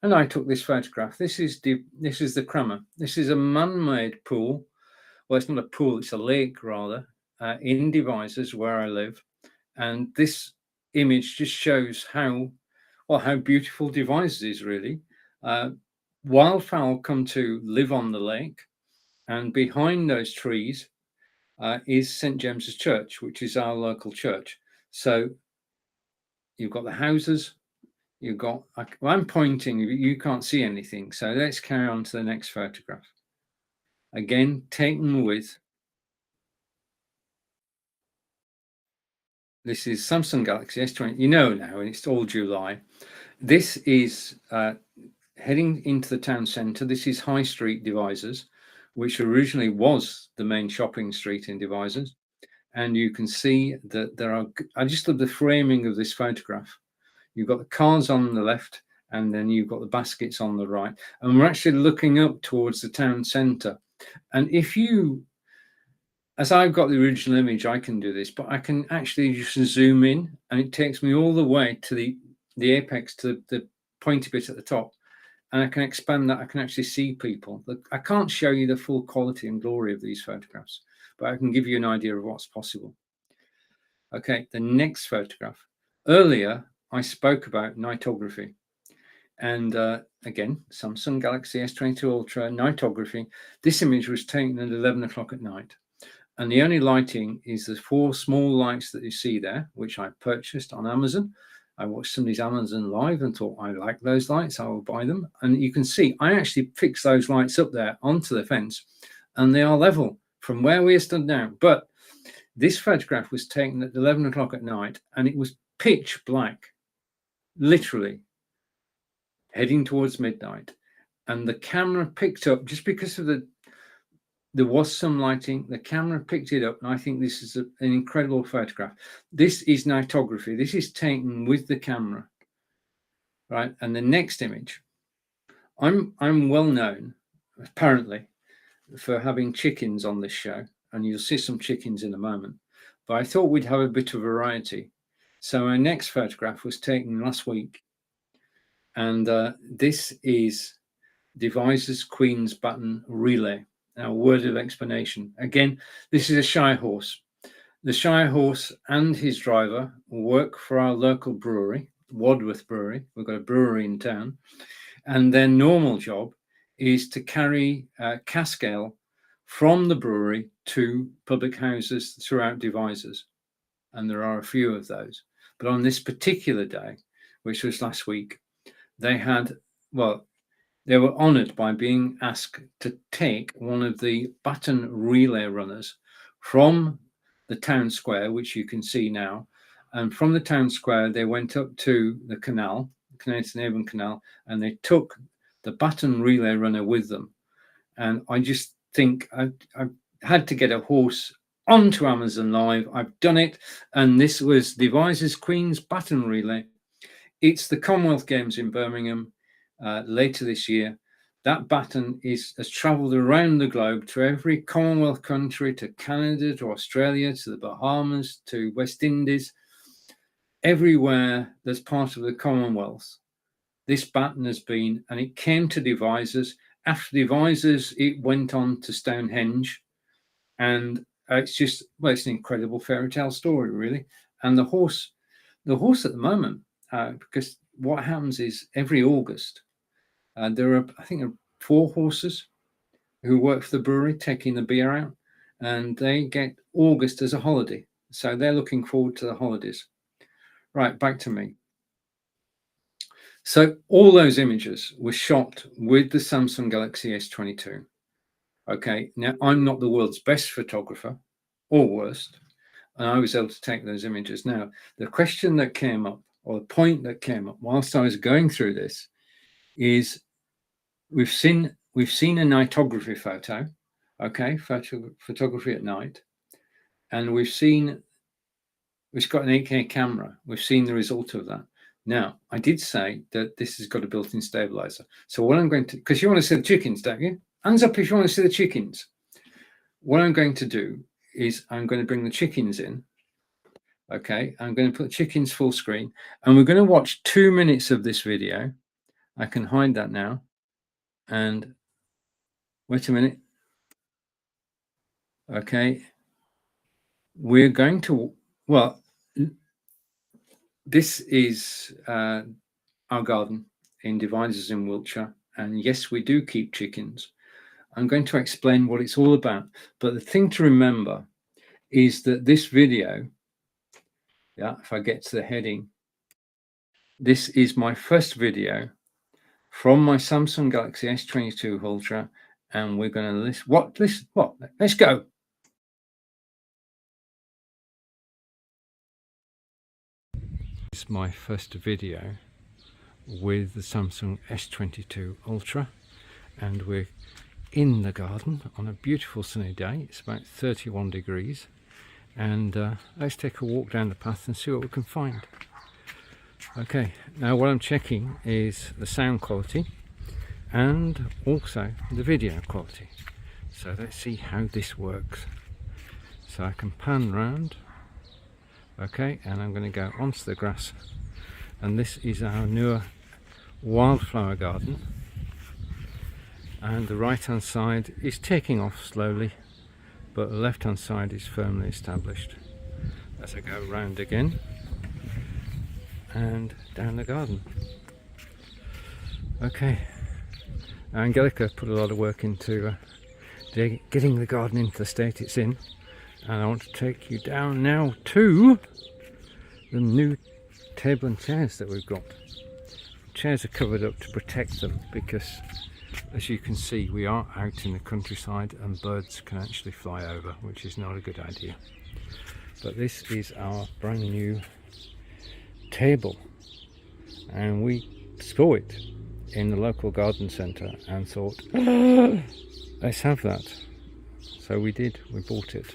and I took this photograph. This is the Crammer. This is a man-made pool. Well, it's not a pool; it's a lake rather, in Devises where I live, and this image just shows how beautiful Devices is really. Wildfowl come to live on the lake, and behind those trees is St James's Church, which is our local church. So you've got the houses, you've got, well, I'm pointing, you can't see anything. So let's carry on to the next photograph. Again, taken with, this is Samsung Galaxy S20, you know now, and it's all July. This is heading into the town centre. This is High Street Devises, which originally was the main shopping street in Devises. And you can see that there are, I just love the framing of this photograph. You've got the cars on the left, and then you've got the baskets on the right. And we're actually looking up towards the town centre. And if you, as I've got the original image, I can do this, but I can actually just zoom in, and it takes me all the way to the apex, to the pointy bit at the top. And I can expand that. I can actually see people. I can't show you the full quality and glory of these photographs, but I can give you an idea of what's possible. Okay, the next photograph. Earlier, I spoke about nightography. And again, Samsung Galaxy S22 Ultra nightography. This image was taken at 11 o'clock at night. And the only lighting is the 4 small lights that you see there, which I purchased on Amazon. I watched somebody's Amazon live and thought, I like those lights, I will buy them. And you can see, I actually fixed those lights up there onto the fence, and they are level from where we are stood now. But this photograph was taken at 11 o'clock at night, and it was pitch black, literally heading towards midnight. And the camera picked up, just because of there was some lighting, the camera picked it up, and I think this is an incredible photograph. This is nightography. This is taken with the camera, right? And the next image, I'm well known, apparently, for having chickens on this show, and you'll see some chickens in a moment. But I thought we'd have a bit of variety. So our next photograph was taken last week, and this is Devises Queen's Baton Relay. Now, word of explanation. Again, this is a Shire horse. The Shire horse and his driver work for our local brewery, Wadworth Brewery. We've got a brewery in town. And their normal job is to carry cask ale from the brewery to public houses throughout Devises. And there are a few of those. But on this particular day, which was last week, they had, well, they were honoured by being asked to take one of the baton relay runners from the town square, which you can see now. And from the town square, they went up to the canal, Canadian Avon Canal, and they took the baton relay runner with them. And I just think I had to get a horse onto Amazon Live. I've done it. And this was Devises Queen's Baton Relay. It's the Commonwealth Games in Birmingham later this year. That baton has travelled around the globe to every Commonwealth country, to Canada, to Australia, to the Bahamas, to West Indies, everywhere that's part of the Commonwealth. This baton has been, and it came to Devises. After Devises, it went on to Stonehenge, and it's just, well, it's an incredible fairy tale story, really. And the horse at the moment, because what happens is every August, there are, I think, 4 horses who work for the brewery taking the beer out, and they get August as a holiday. So they're looking forward to the holidays. Right, back to me. So all those images were shot with the Samsung Galaxy S22. Okay, now I'm not the world's best photographer or worst, and I was able to take those images. Now, the question that came up, or the point that came up whilst I was going through this, is we've seen a nightography photo, okay, photography at night, and we've got an 8K camera. We've seen the result of that. Now, I did say that this has got a built-in stabilizer. So what I'm going to, because you want to see the chickens, don't you? Hands up if you want to see the chickens. what I'm going to do is I'm going to bring the chickens in. Okay, I'm going to put chickens full screen, and we're going to watch 2 minutes of this video. I can hide that now. And wait a minute. Okay, we're going to, well, this is our garden in Devizes in Wiltshire. And yes, we do keep chickens. I'm going to explain what it's all about. But the thing to remember is that this video, if I get to the heading, this is my first video from my Samsung Galaxy S22 Ultra, and we're going to listen. What? Let's go. This is my first video with the Samsung S22 Ultra, and we're in the garden on a beautiful sunny day. It's about 31 degrees, and let's take a walk down the path and see what we can find. Okay, now what I'm checking is the sound quality and also the video quality. So let's see how this works. So I can pan round. Okay, and I'm going to go onto the grass, and this is our newer wildflower garden, and the right hand side is taking off slowly, but the left hand side is firmly established. As I go round again and down the garden. Okay, Angelica put a lot of work into getting the garden into the state it's in, and I want to take you down now to the new table and chairs that we've got. Chairs are covered up to protect them because, as you can see, we are out in the countryside and birds can actually fly over, which is not a good idea. But this is our brand new table, and we saw it in the local garden centre and thought, let's have that. So we did, we bought it.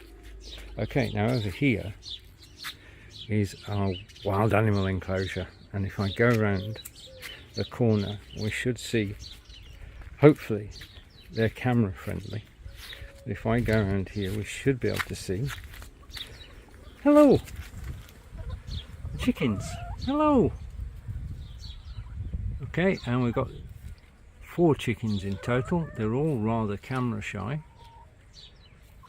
Okay, now over here is our wild animal enclosure, and if I go around the corner we should see, hopefully they're camera friendly, but if I go around here we should be able to see, hello chickens, hello. Okay, and we've got 4 chickens in total. They're all rather camera shy,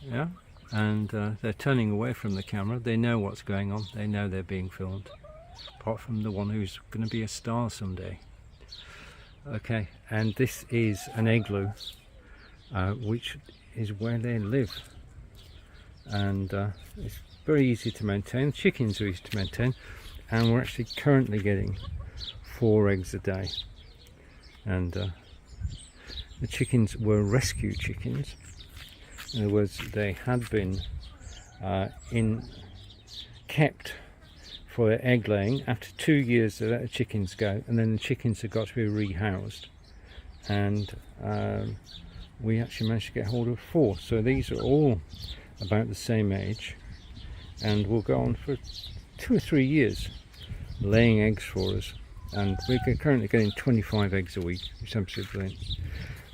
yeah, and they're turning away from the camera. They know what's going on, they know they're being filmed, apart from the one who's going to be a star someday. Okay, and this is an igloo, which is where they live, and it's very easy to maintain. Chickens are easy to maintain, and we're actually currently getting 4 eggs a day, and the chickens were rescue chickens. In other words, they had been kept for their egg laying. After 2 years they let the chickens go, and then the chickens have got to be rehoused, and we actually managed to get hold of 4. So these are all about the same age, and will go on for 2 or 3 years laying eggs for us, and we're currently getting 25 eggs a week, which is absolutely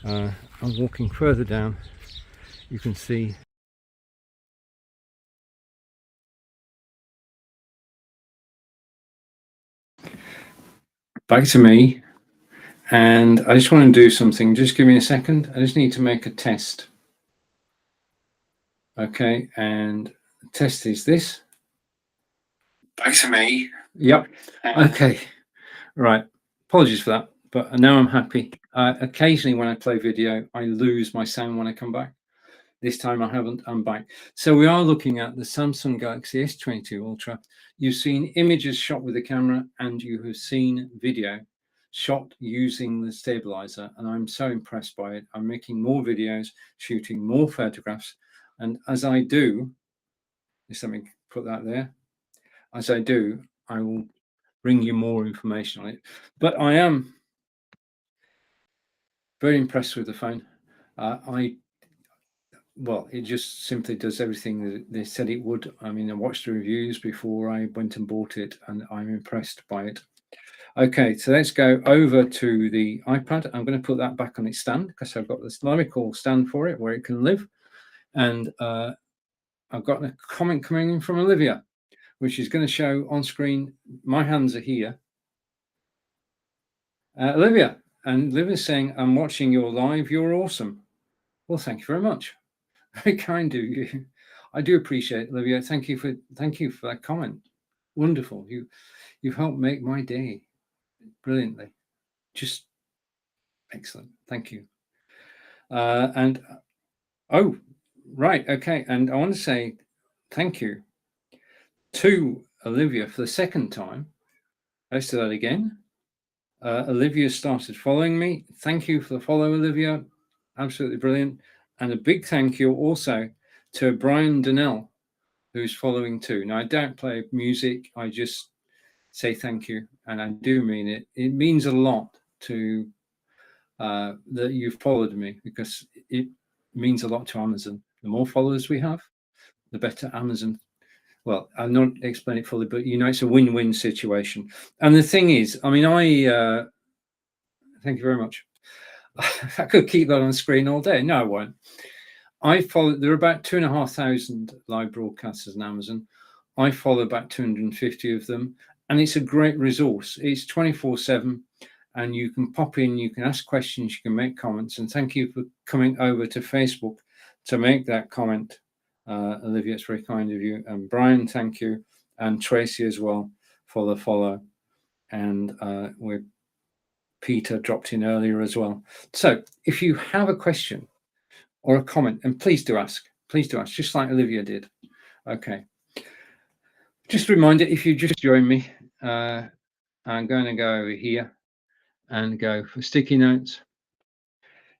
brilliant. I'm walking further down, you can see back to me, and I just want to do something. Just give me a second. I just need to make a test. Okay, and the test is this. Back to me. Yep. Okay. Right. Apologies for that, but now I'm happy. Occasionally when I play video, I lose my sound when I come back. This time I haven't, I'm back. So we are looking at the Samsung Galaxy S22 Ultra. You've seen images shot with the camera, and you have seen video shot using the stabilizer, and I'm so impressed by it. I'm making more videos, shooting more photographs, and as I do, let me put that there, as I do, I will bring you more information on it. But I am very impressed with the phone. Well, it just simply does everything that they said it would. I mean, I watched the reviews before I went and bought it, and I'm impressed by it. Okay, so let's go over to the iPad. I'm going to put that back on its stand because I've got this dynamical stand for it where it can live. And I've got a comment coming in from Olivia, which is going to show on screen. My hands are here. Olivia, and Olivia's saying, I'm watching your live. You're awesome. Well, thank you very much. Very kind of you. I do appreciate it, Olivia. Thank you for that comment. Wonderful. You've helped make my day brilliantly. Just excellent. Thank you. And oh, right, okay. And I want to say thank you to Olivia for the second time. Let's do that again. Olivia started following me. Thank you for the follow, Olivia. Absolutely brilliant. And a big thank you also to Brian Donnell, who's following too. Now, I don't play music. I just say thank you, and I do mean it. It means a lot to that you've followed me, because it means a lot to Amazon. The more followers we have, the better Amazon. Well, I'll not explain it fully, but it's a win-win situation. And the thing is, I mean, thank you very much. I could keep that on the screen all day. No, I won't. There are about 2,500 live broadcasters on Amazon. I follow about 250 of them, and it's a great resource. It's 24/7, and you can pop in, you can ask questions, you can make comments. And thank you for coming over to Facebook to make that comment, Olivia. It's very kind of you. And Brian, thank you, and Tracy as well for the follow. And Peter dropped in earlier as well. So if you have a question or a comment, and please do ask, just like Olivia did. Okay. Just a reminder, if you just join me, I'm going to go over here and go for sticky notes.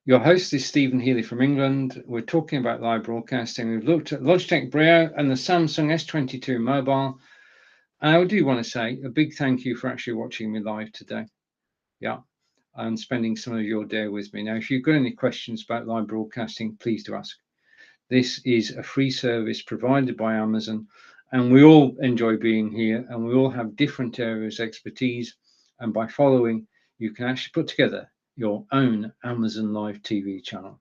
Your host is Stephen Healey from England. We're talking about live broadcasting. We've looked at Logitech Brio and the Samsung S22 mobile. And I do want to say a big thank you for actually watching me live today. Yeah, and spending some of your day with me. Now, if you've got any questions about live broadcasting, please do ask. This is a free service provided by Amazon, and we all enjoy being here, and we all have different areas of expertise. And by following, you can actually put together your own Amazon Live TV channel.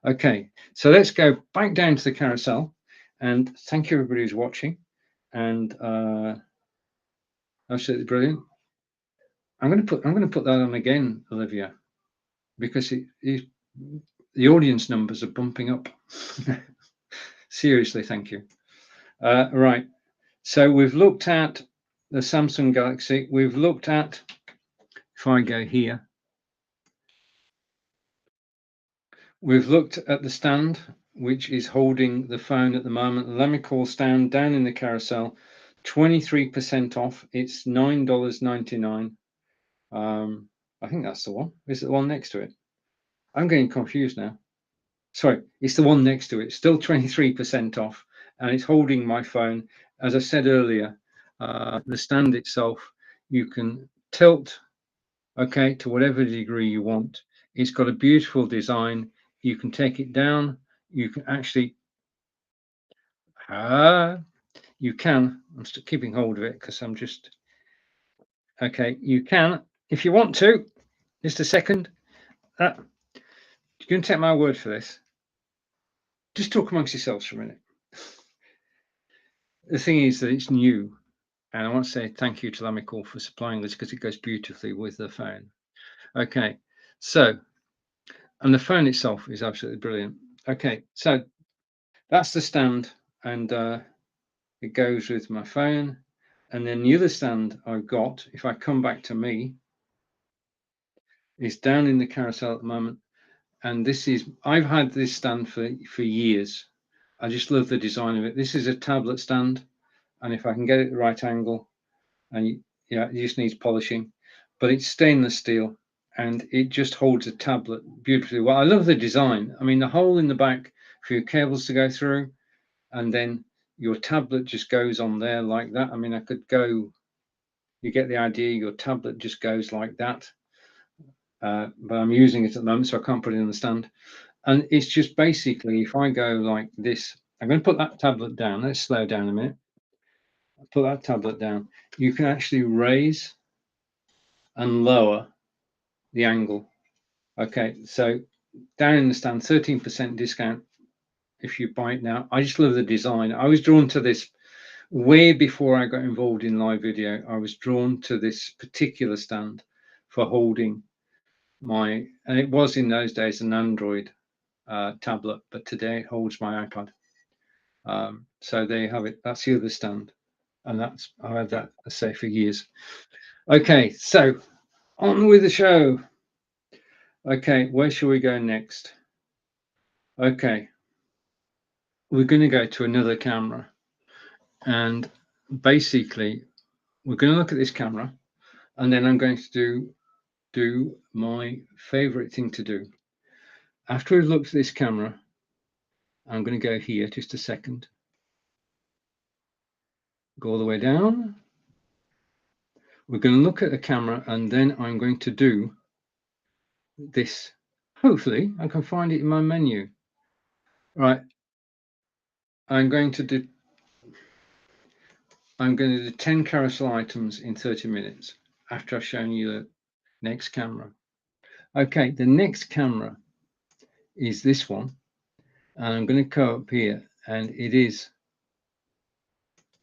Okay, so let's go back down to the carousel, and thank you everybody who's watching. And absolutely brilliant. I'm going to put that on again, Olivia, because the audience numbers are bumping up. Seriously, thank you. Right, so we've looked at the Samsung Galaxy. We've looked at, if I go here, we've looked at the stand, which is holding the phone at the moment. Let me call stand down in the carousel, 23% off. It's $9.99. I think that's the one. Is it the one next to it? I'm getting confused now. Sorry, it's the one next to it. Still 23% off, and it's holding my phone. As I said earlier, the stand itself, you can tilt, okay, to whatever degree you want. It's got a beautiful design. You can take it down. You can actually, you can. I'm still keeping hold of it because I'm just, okay. You can, if you want to. Just a second. You're going to take my word for this. Just talk amongst yourselves for a minute. The thing is that it's new, and I want to say thank you to Lamical for supplying this, because it goes beautifully with the phone. Okay, so, and the phone itself is absolutely brilliant. Okay, so that's the stand, and it goes with my phone. And then the other stand I've got, if I come back to me, is down in the carousel at the moment. And this is, I've had this stand for years. I just love the design of it. This is a tablet stand, and if I can get it the right angle, and it just needs polishing, but it's stainless steel, and it just holds a tablet beautifully well. I love the design. I mean, the hole in the back for your cables to go through, and then your tablet just goes on there like that. I mean, I could go, you get the idea, your tablet just goes like that. But I'm using it at the moment, so I can't put it in the stand. And it's just basically, if I go like this, I'm going to put that tablet down. Let's slow down a minute. Put that tablet down. You can actually raise and lower the angle. Okay, so down in the stand, 13% discount if you buy it now. I just love the design. I was drawn to this way before I got involved in live video. I was drawn to this particular stand for holding and it was in those days an Android tablet, but today it holds my iPad. So there you have it. That's the other stand, and I had that, I say, for years. Okay, so on with the show. Okay, where shall we go next? Okay, we're going to go to another camera, and basically we're going to look at this camera, and then I'm going to do my favorite thing to do. After we've looked at this camera, I'm going to go here just a second, go all the way down. We're going to look at the camera, and then I'm going to do this. Hopefully I can find it in my menu. Right, I'm going to do 10 carousel items in 30 minutes after I've shown you the next camera. Okay, the next camera is this one, and I'm going to go up here, and it is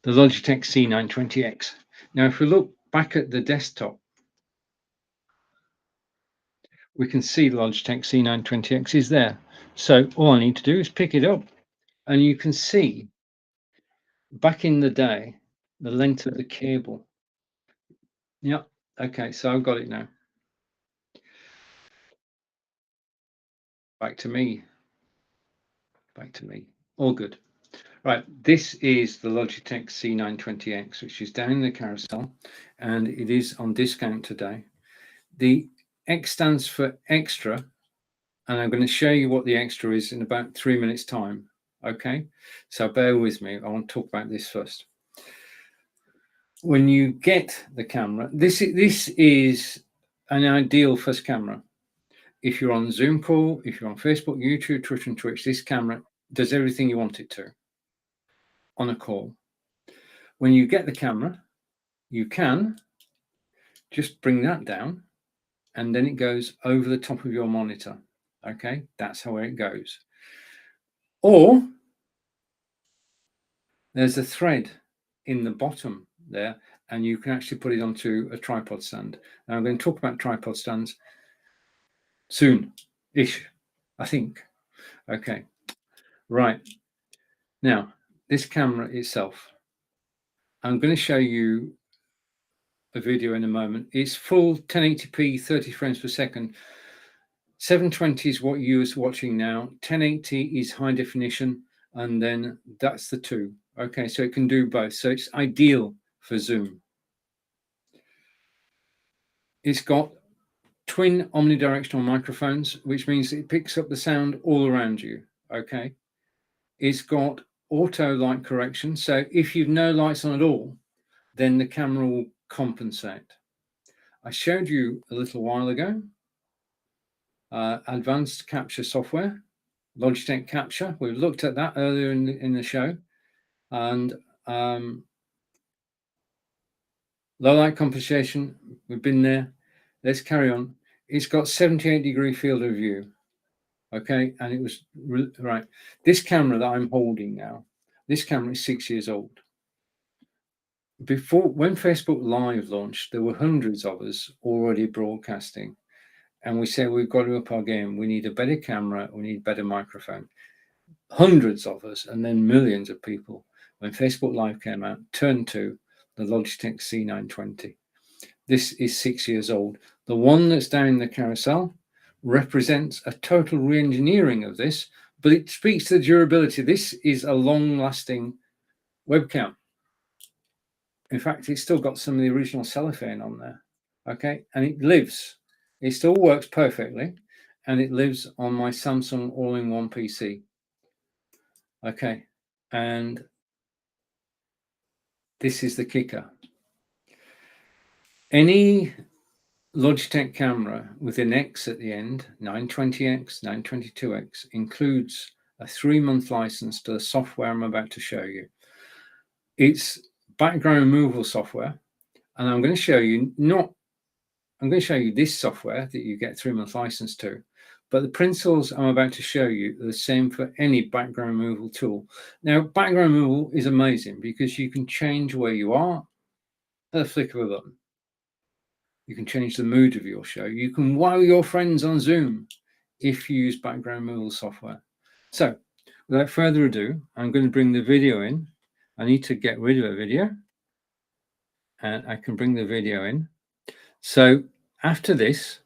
the Logitech C920X. Now, if we look back at the desktop, we can see the Logitech C920X is there. So all I need to do is pick it up, and you can see back in the day the length of the cable. Yep. Okay, so I've got it now. Back to me. All good. Right, this is the Logitech C920X, which is down in the carousel, and it is on discount today. The X stands for extra, and I'm going to show you what the extra is in about 3 minutes time. Okay, so bear with me. I want to talk about this first. When you get the camera, this is an ideal first camera. If you're on Zoom call, if you're on Facebook, YouTube, Twitter, and Twitch, this camera does everything you want it to on a call. When you get the camera, you can just bring that down, and then it goes over the top of your monitor. Okay, that's how it goes. Or there's a thread in the bottom there, and you can actually put it onto a tripod stand. Now I'm going to talk about tripod stands soon-ish, I think. Okay, right. Now, this camera itself, I'm going to show you a video in a moment. It's full 1080p, 30 frames per second. 720 is what you're watching now. 1080 is high definition, and then that's the two. Okay, so it can do both. So it's ideal for Zoom. It's got twin omnidirectional microphones, which means it picks up the sound all around you. Okay, it's got auto light correction, so if you've no lights on at all, then the camera will compensate. I showed you a little while ago advanced capture software, Logitech Capture. We looked at that earlier in the show, and low light compensation, we've been there. Let's carry on. It's got 78-degree field of view. Okay, and it was right. This camera that I'm holding now, this camera is 6 years old. When Facebook Live launched, there were hundreds of us already broadcasting, and we said we've got to up our game. We need a better camera. We need a better microphone. Hundreds of us, and then millions of people, when Facebook Live came out, turned to the Logitech C920. This is 6 years old. The one that's down in the carousel represents a total re-engineering of this, but it speaks to the durability. This is a long-lasting webcam. In fact, it's still got some of the original cellophane on there. Okay, and it lives. It still works perfectly, and it lives on my Samsung all-in-one PC. Okay, and this is the kicker. Any Logitech camera with an X at the end, 920X, 922X, includes a 3-month license to the software I'm about to show you. It's background removal software, and I'm going to show you this software that you get 3-month license to, But the principles I'm about to show you are the same for any background removal tool. Now, background removal is amazing because you can change where you are at the flick of a button. You can change the mood of your show. You can wow your friends on Zoom if you use background removal software. So, without further ado, I'm going to bring the video in. I need to get rid of a video, and I can bring the video in. So, after this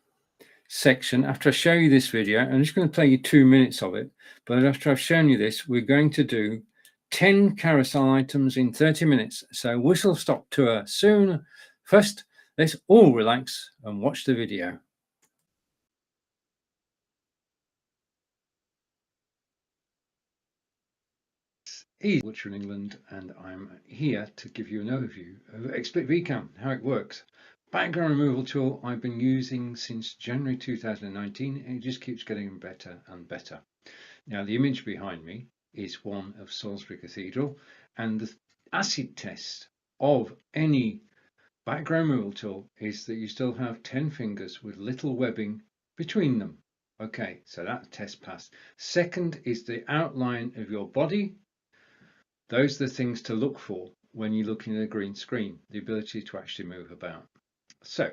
section, after I show you this video, I'm just going to play you 2 minutes of it. But after I've shown you this, we're going to do 10 carousel items in 30 minutes. So whistle stop tour soon. First, let's all relax and watch the video. Easy Butcher in England, and I'm here to give you an overview of XSplit VCAM, how it works. Background removal tool I've been using since January 2019, and it just keeps getting better and better. Now, the image behind me is one of Salisbury Cathedral, and the acid test of any background removal tool is that you still have 10 fingers with little webbing between them. Okay, so that test passed. Second is the outline of your body. Those are the things to look for when you're looking at a green screen, the ability to actually move about. So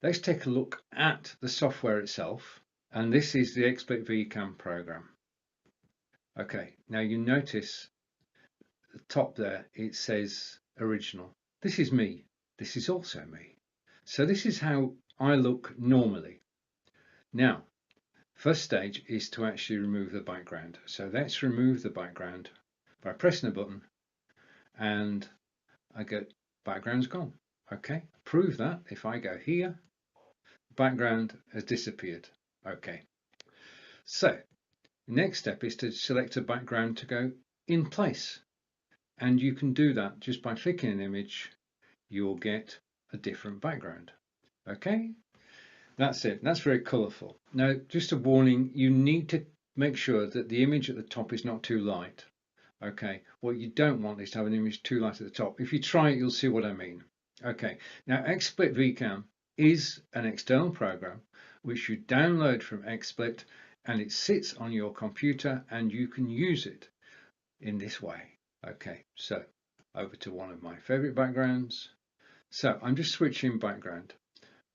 let's take a look at the software itself. And this is the XSplit VCAM program. Okay, now you notice the top there, it says original. This is me. This is also me. So this is how I look normally. Now, first stage is to actually remove the background. So let's remove the background by pressing a button, and I get background's gone. Okay, prove that if I go here, background has disappeared. Okay, so next step is to select a background to go in place, and you can do that just by clicking an image. You'll get a different background. Okay, that's it. That's very colorful. Now, just a warning, you need to make sure that the image at the top is not too light. Okay, what you don't want is to have an image too light at the top. If you try it, you'll see what I mean. Okay, now XSplit VCAM is an external program which you download from XSplit, and it sits on your computer and you can use it in this way. Okay, so over to one of my favorite backgrounds. So I'm just switching background.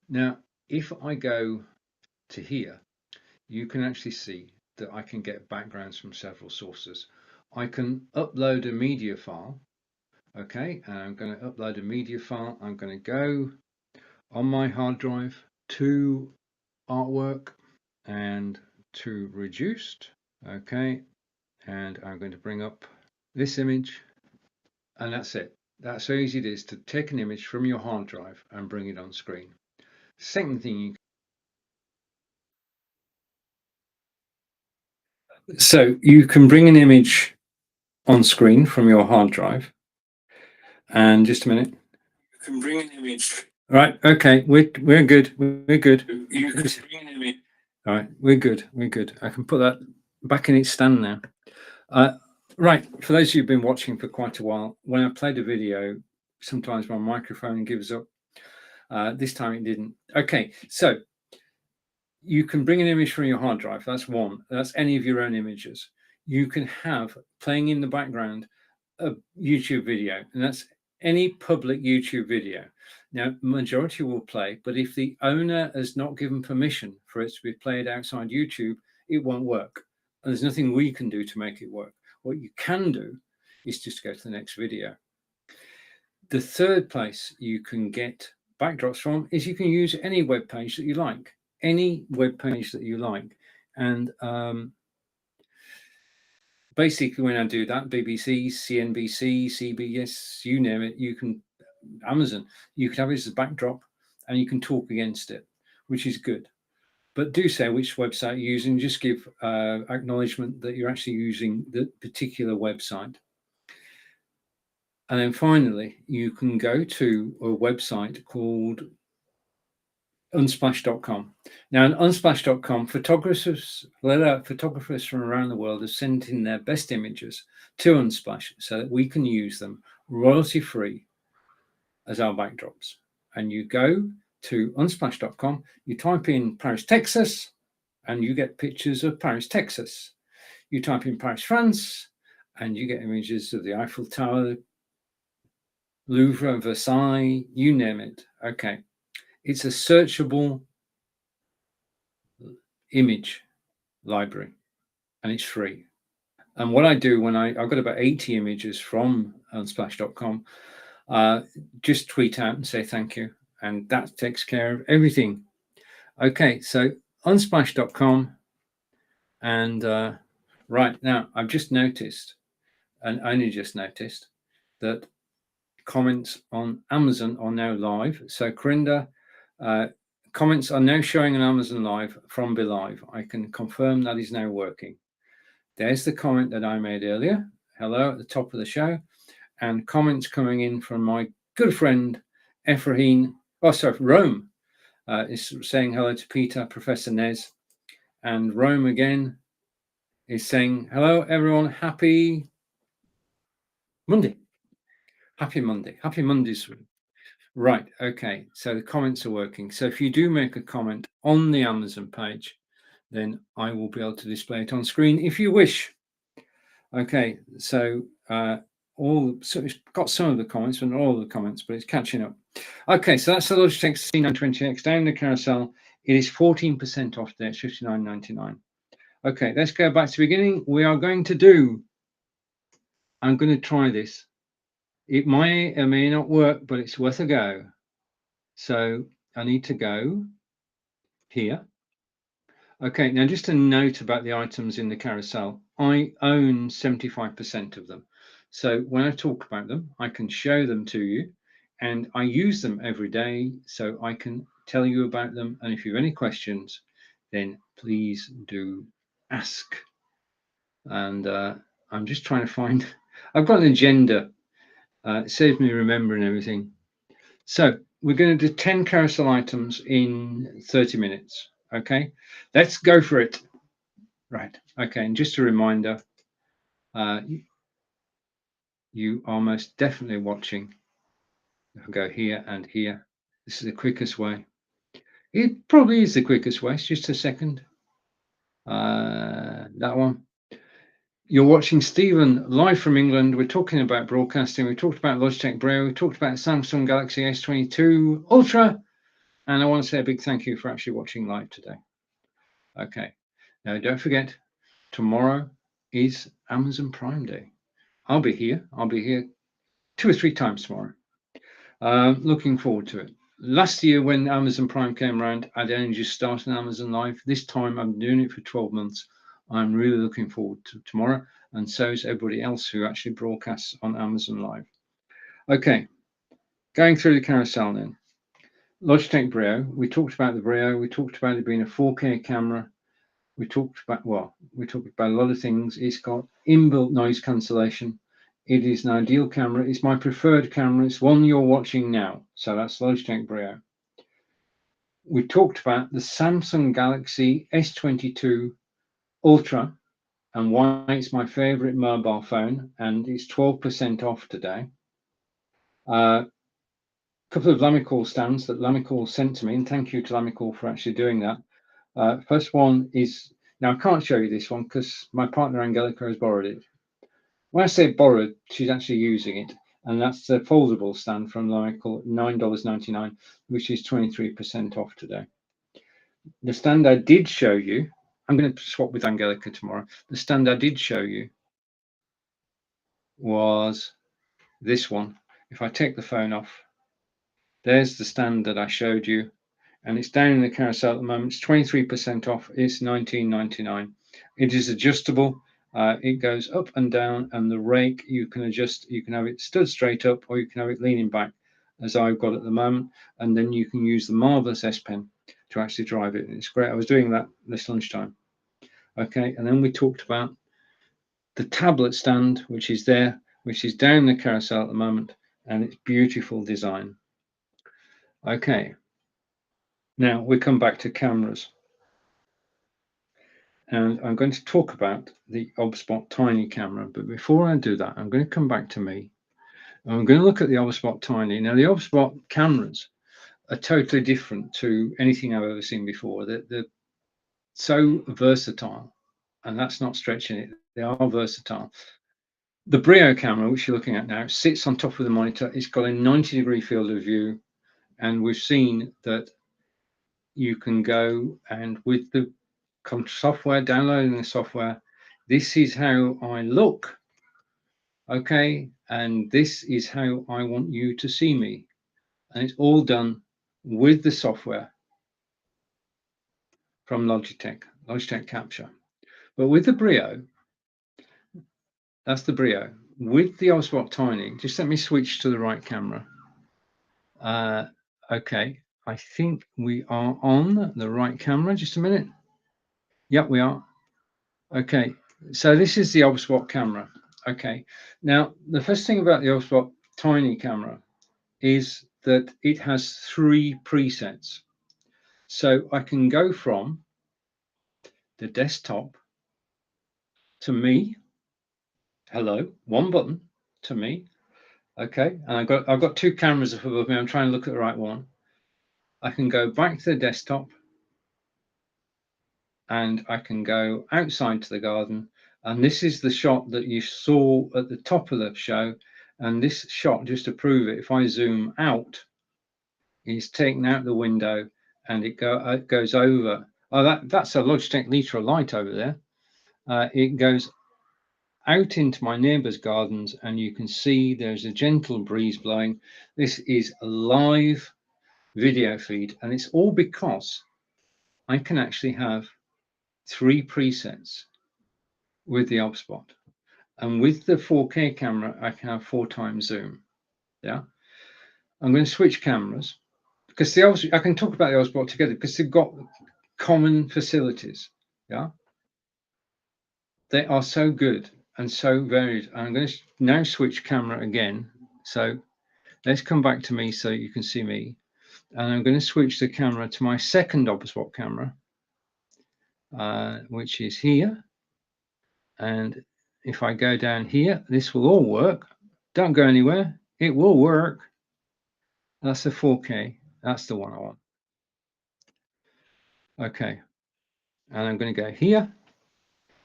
Now, if I go to here, you can actually see that I can get backgrounds from several sources. I can upload a media file. Okay, and I'm going to upload a media file. I'm going to go on my hard drive to artwork and to reduced. Okay, and I'm going to bring up this image, and that's it. That's how easy it is to take an image from your hard drive and bring it on screen. Second thing you can bring an image on screen from your hard drive, and just a minute, you can bring an image. Right, okay, we're good. We're good. You can bring an image. All right, we're good. We're good. I can put that back in its stand now. Right, for those of you who've been watching for quite a while, when I played a video, sometimes my microphone gives up. This time it didn't. Okay, so you can bring an image from your hard drive. That's one. That's any of your own images. You can have playing in the background a YouTube video, and that's any public YouTube video. Now, majority will play, but if the owner has not given permission for it to be played outside YouTube, it won't work. And there's nothing we can do to make it work. What you can do is just go to the next video. The third place you can get backdrops from is you can use any web page that you like, any web page that you like. And basically, when I do that, BBC, CNBC, CBS, you name it, you can, Amazon, you can have it as a backdrop and you can talk against it, which is good. But do say which website you're using, just give acknowledgement that you're actually using the particular website. And then finally, you can go to a website called unsplash.com. Now, on unsplash.com, photographers from around the world have sent in their best images to Unsplash so that we can use them royalty-free as our backdrops. And you go to unsplash.com, you type in Paris, Texas, and you get pictures of Paris, Texas. You type in Paris, France, and you get images of the Eiffel Tower, Louvre, Versailles, you name it. Okay. It's a searchable image library, and it's free. And what I do when I've got about 80 images from unsplash.com, just tweet out and say thank you. And that takes care of everything. Okay, so unsplash.com. And right now, I've just noticed, and only just noticed, that comments on Amazon are now live. So Corinda, comments are now showing on Amazon Live from BeLive. I can confirm that is now working. There's the comment that I made earlier. Hello at the top of the show. And comments coming in from my good friend, Rome, is saying hello to Peter, Professor Nez. And Rome again is saying, hello, everyone. Happy Monday. Happy Monday. Happy Mondays. Right. Okay. So the comments are working. So if you do make a comment on the Amazon page, then I will be able to display it on screen if you wish. Okay. So it's got some of the comments, but not all of the comments, but it's catching up. Okay. So that's the Logitech C920X down the carousel. It is 14% off there. It's $59.99. Okay. Let's go back to the beginning. I'm going to try this. It may or may not work, but it's worth a go. So I need to go here. Okay, now just a note about the items in the carousel. I own 75% of them. So when I talk about them, I can show them to you, and I use them every day, so I can tell you about them. And if you have any questions, then please do ask. And I'm just trying to find, I've got an agenda. It saves me remembering everything. So we're going to do 10 carousel items in 30 minutes. Okay, let's go for it. Right. Okay, and just a reminder, you are most definitely watching. I'll go here and here. This is the quickest way. It probably is the quickest way. It's just a second. That one. You're watching Stephen live from England. We're talking about broadcasting. We talked about Logitech Braille. We talked about Samsung Galaxy S22 Ultra. And I want to say a big thank you for actually watching live today. Okay. Now, don't forget, tomorrow is Amazon Prime Day. I'll be here 2 or 3 times tomorrow. Looking forward to it. Last year, when Amazon Prime came around, I'd only just started Amazon Live. This time, I'm doing it for 12 months. I'm really looking forward to tomorrow, and so is everybody else who actually broadcasts on Amazon Live. Okay, going through the carousel then. Logitech Brio. We talked about the Brio. We talked about it being a 4K camera. We talked about a lot of things. It's got inbuilt noise cancellation. It is an ideal camera. It's my preferred camera. It's one you're watching now. So that's Logitech Brio. We talked about the Samsung Galaxy S22 Ultra and why it's my favorite mobile phone, and it's 12% off today. A couple of Lamicall stands that Lamicall sent to me, and thank you to Lamicall for actually doing that. First one is, now I can't show you this one because my partner Angelica has borrowed it. When I say borrowed, she's actually using it, and that's the foldable stand from Lamicall, $9.99, which is 23% off today. The stand I did show you, I'm going to swap with Angelica tomorrow. The stand I did show you was this one. If I take the phone off, there's the stand that I showed you, and it's down in the carousel at the moment. It's 23% off. It's $19.99. It is adjustable. It goes up and down, and the rake you can adjust. You can have it stood straight up, or you can have it leaning back, as I've got at the moment. And then you can use the marvelous S Pen to actually drive it. It's great. I was doing that this lunchtime. Okay, and then we talked about the tablet stand, which is there, which is down the carousel at the moment, and it's beautiful design. Okay, now we come back to cameras. And I'm going to talk about the OBSBot Tiny camera. But before I do that, I'm going to come back to me. I'm going to look at the OBSBot Tiny. Now, the OBSBot cameras are totally different to anything I've ever seen before. so versatile, and that's not stretching it. They are versatile. The Brio camera, which you're looking at now, sits on top of the monitor. It's got a 90-degree field of view, and we've seen that you can go and with the software, downloading the software, this is how I look, okay, and this is how I want you to see me, and it's all done with the software from Logitech Capture. But with the Brio, that's the Brio. With the Oswald Tiny, just let me switch to the right camera. Okay, I think we are on the right camera. Just a minute. Yep, we are. Okay, so this is the Oswald camera. Okay, now the first thing about the Oswald Tiny camera is that it has 3 presets. So I can go from the desktop to me. Hello, one button to me. Okay, and I've got 2 cameras up above me. I'm trying to look at the right one. I can go back to the desktop, and I can go outside to the garden. And this is the shot that you saw at the top of the show. And this shot, just to prove it, if I zoom out, is taken out the window, and it goes over. Oh, that's a Logitech Litra light over there. It goes out into my neighbour's gardens, and you can see there's a gentle breeze blowing. This is a live video feed, and it's all because I can actually have 3 presets with the OBSBot, and with the 4K camera I can have 4 times zoom. Yeah, I'm going to switch cameras because I can talk about the OBSBot together because they've got common facilities. Yeah, they are so good and so varied. I'm going to now switch camera again. So let's come back to me so you can see me. And I'm going to switch the camera to my second OBSBot camera, which is here. And if I go down here, this will all work. Don't go anywhere. It will work. That's the 4K. That's the one I want. Okay. And I'm going to go here.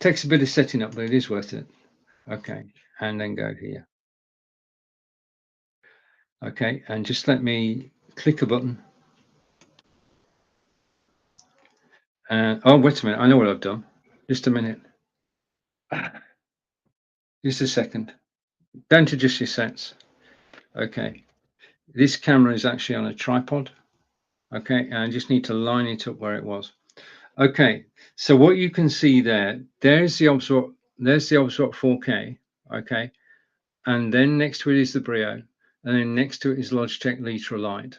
Takes a bit of setting up, but it is worth it. Okay. And then go here. Okay. And just let me click a button. And oh, wait a minute. I know what I've done. Just a minute. Just a second. Down to just your sets. Okay. This camera is actually on a tripod. Okay. And I just need to line it up where it was. Okay, so what you can see there's the OBSBot 4K, okay, and then next to it is the Brio, and then next to it is Logitech Litra Lite.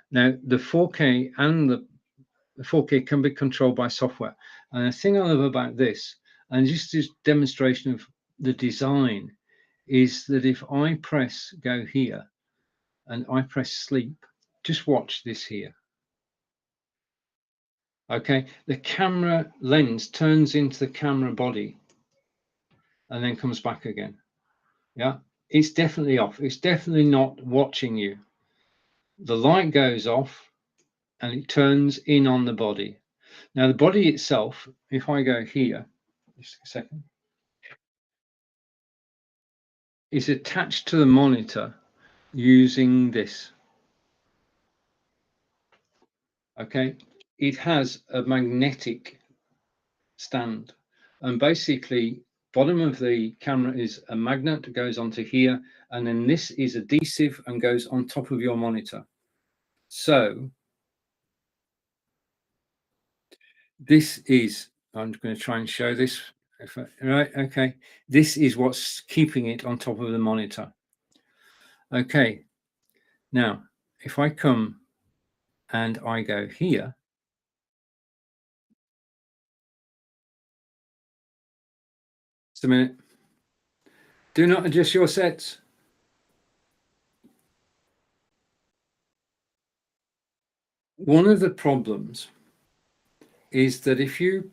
Now the 4K and the 4K can be controlled by software, and the thing I love about this, and just this demonstration of the design, is that if I press go here and I press sleep, just watch this here. Okay, the camera lens turns into the camera body and then comes back again. Yeah, it's definitely off. It's definitely not watching you. The light goes off and it turns in on the body. Now the body itself, if I go here, just a second, is attached to the monitor using this. Okay, it has a magnetic stand, and basically bottom of the camera is a magnet that goes onto here, and then this is adhesive and goes on top of your monitor. So this is, I'm going to try and show this. Right, okay, this is what's keeping it on top of the monitor. Okay, now if I come and I go here, just a minute, do not adjust your sets. One of the problems is that if you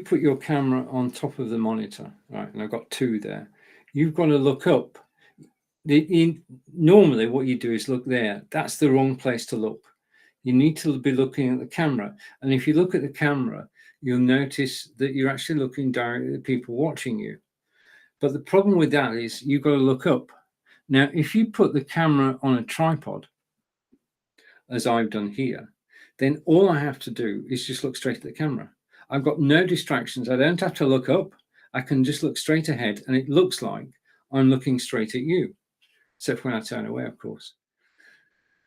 put your camera on top of the monitor, right, and I've got 2 there, you've got to look up. Normally what you do is look there. That's the wrong place to look. You need to be looking at the camera. And if you look at the camera, you'll notice that you're actually looking directly at people watching you. But the problem with that is you've got to look up. Now, if you put the camera on a tripod, as I've done here, then all I have to do is just look straight at the camera. I've got no distractions. I don't have to look up. I can just look straight ahead, and it looks like I'm looking straight at you, except when I turn away, of course.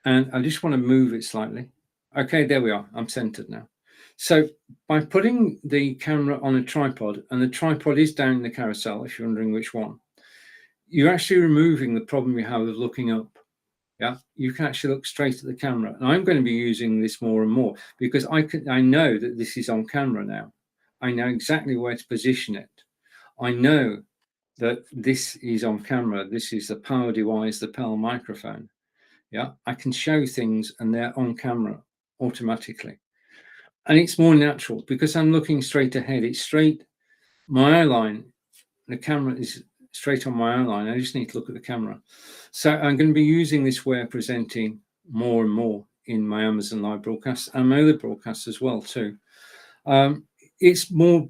And I just want to move it slightly. Okay, there we are. I'm centered now. So by putting the camera on a tripod, and the tripod is down in the carousel, if you're wondering which one, you're actually removing the problem you have of looking up. Yeah, you can actually look straight at the camera. And I'm going to be using this more and more because I know that this is on camera now. I know exactly where to position it. I know that this is on camera. This is the power device, the PAL microphone. Yeah, I can show things and they're on camera automatically. And it's more natural because I'm looking straight ahead. It's straight, my eye line, the camera is straight on my eye line. I just need to look at the camera. So I'm going to be using this way of presenting more and more in my Amazon Live broadcasts and my other broadcasts as well too. It's more,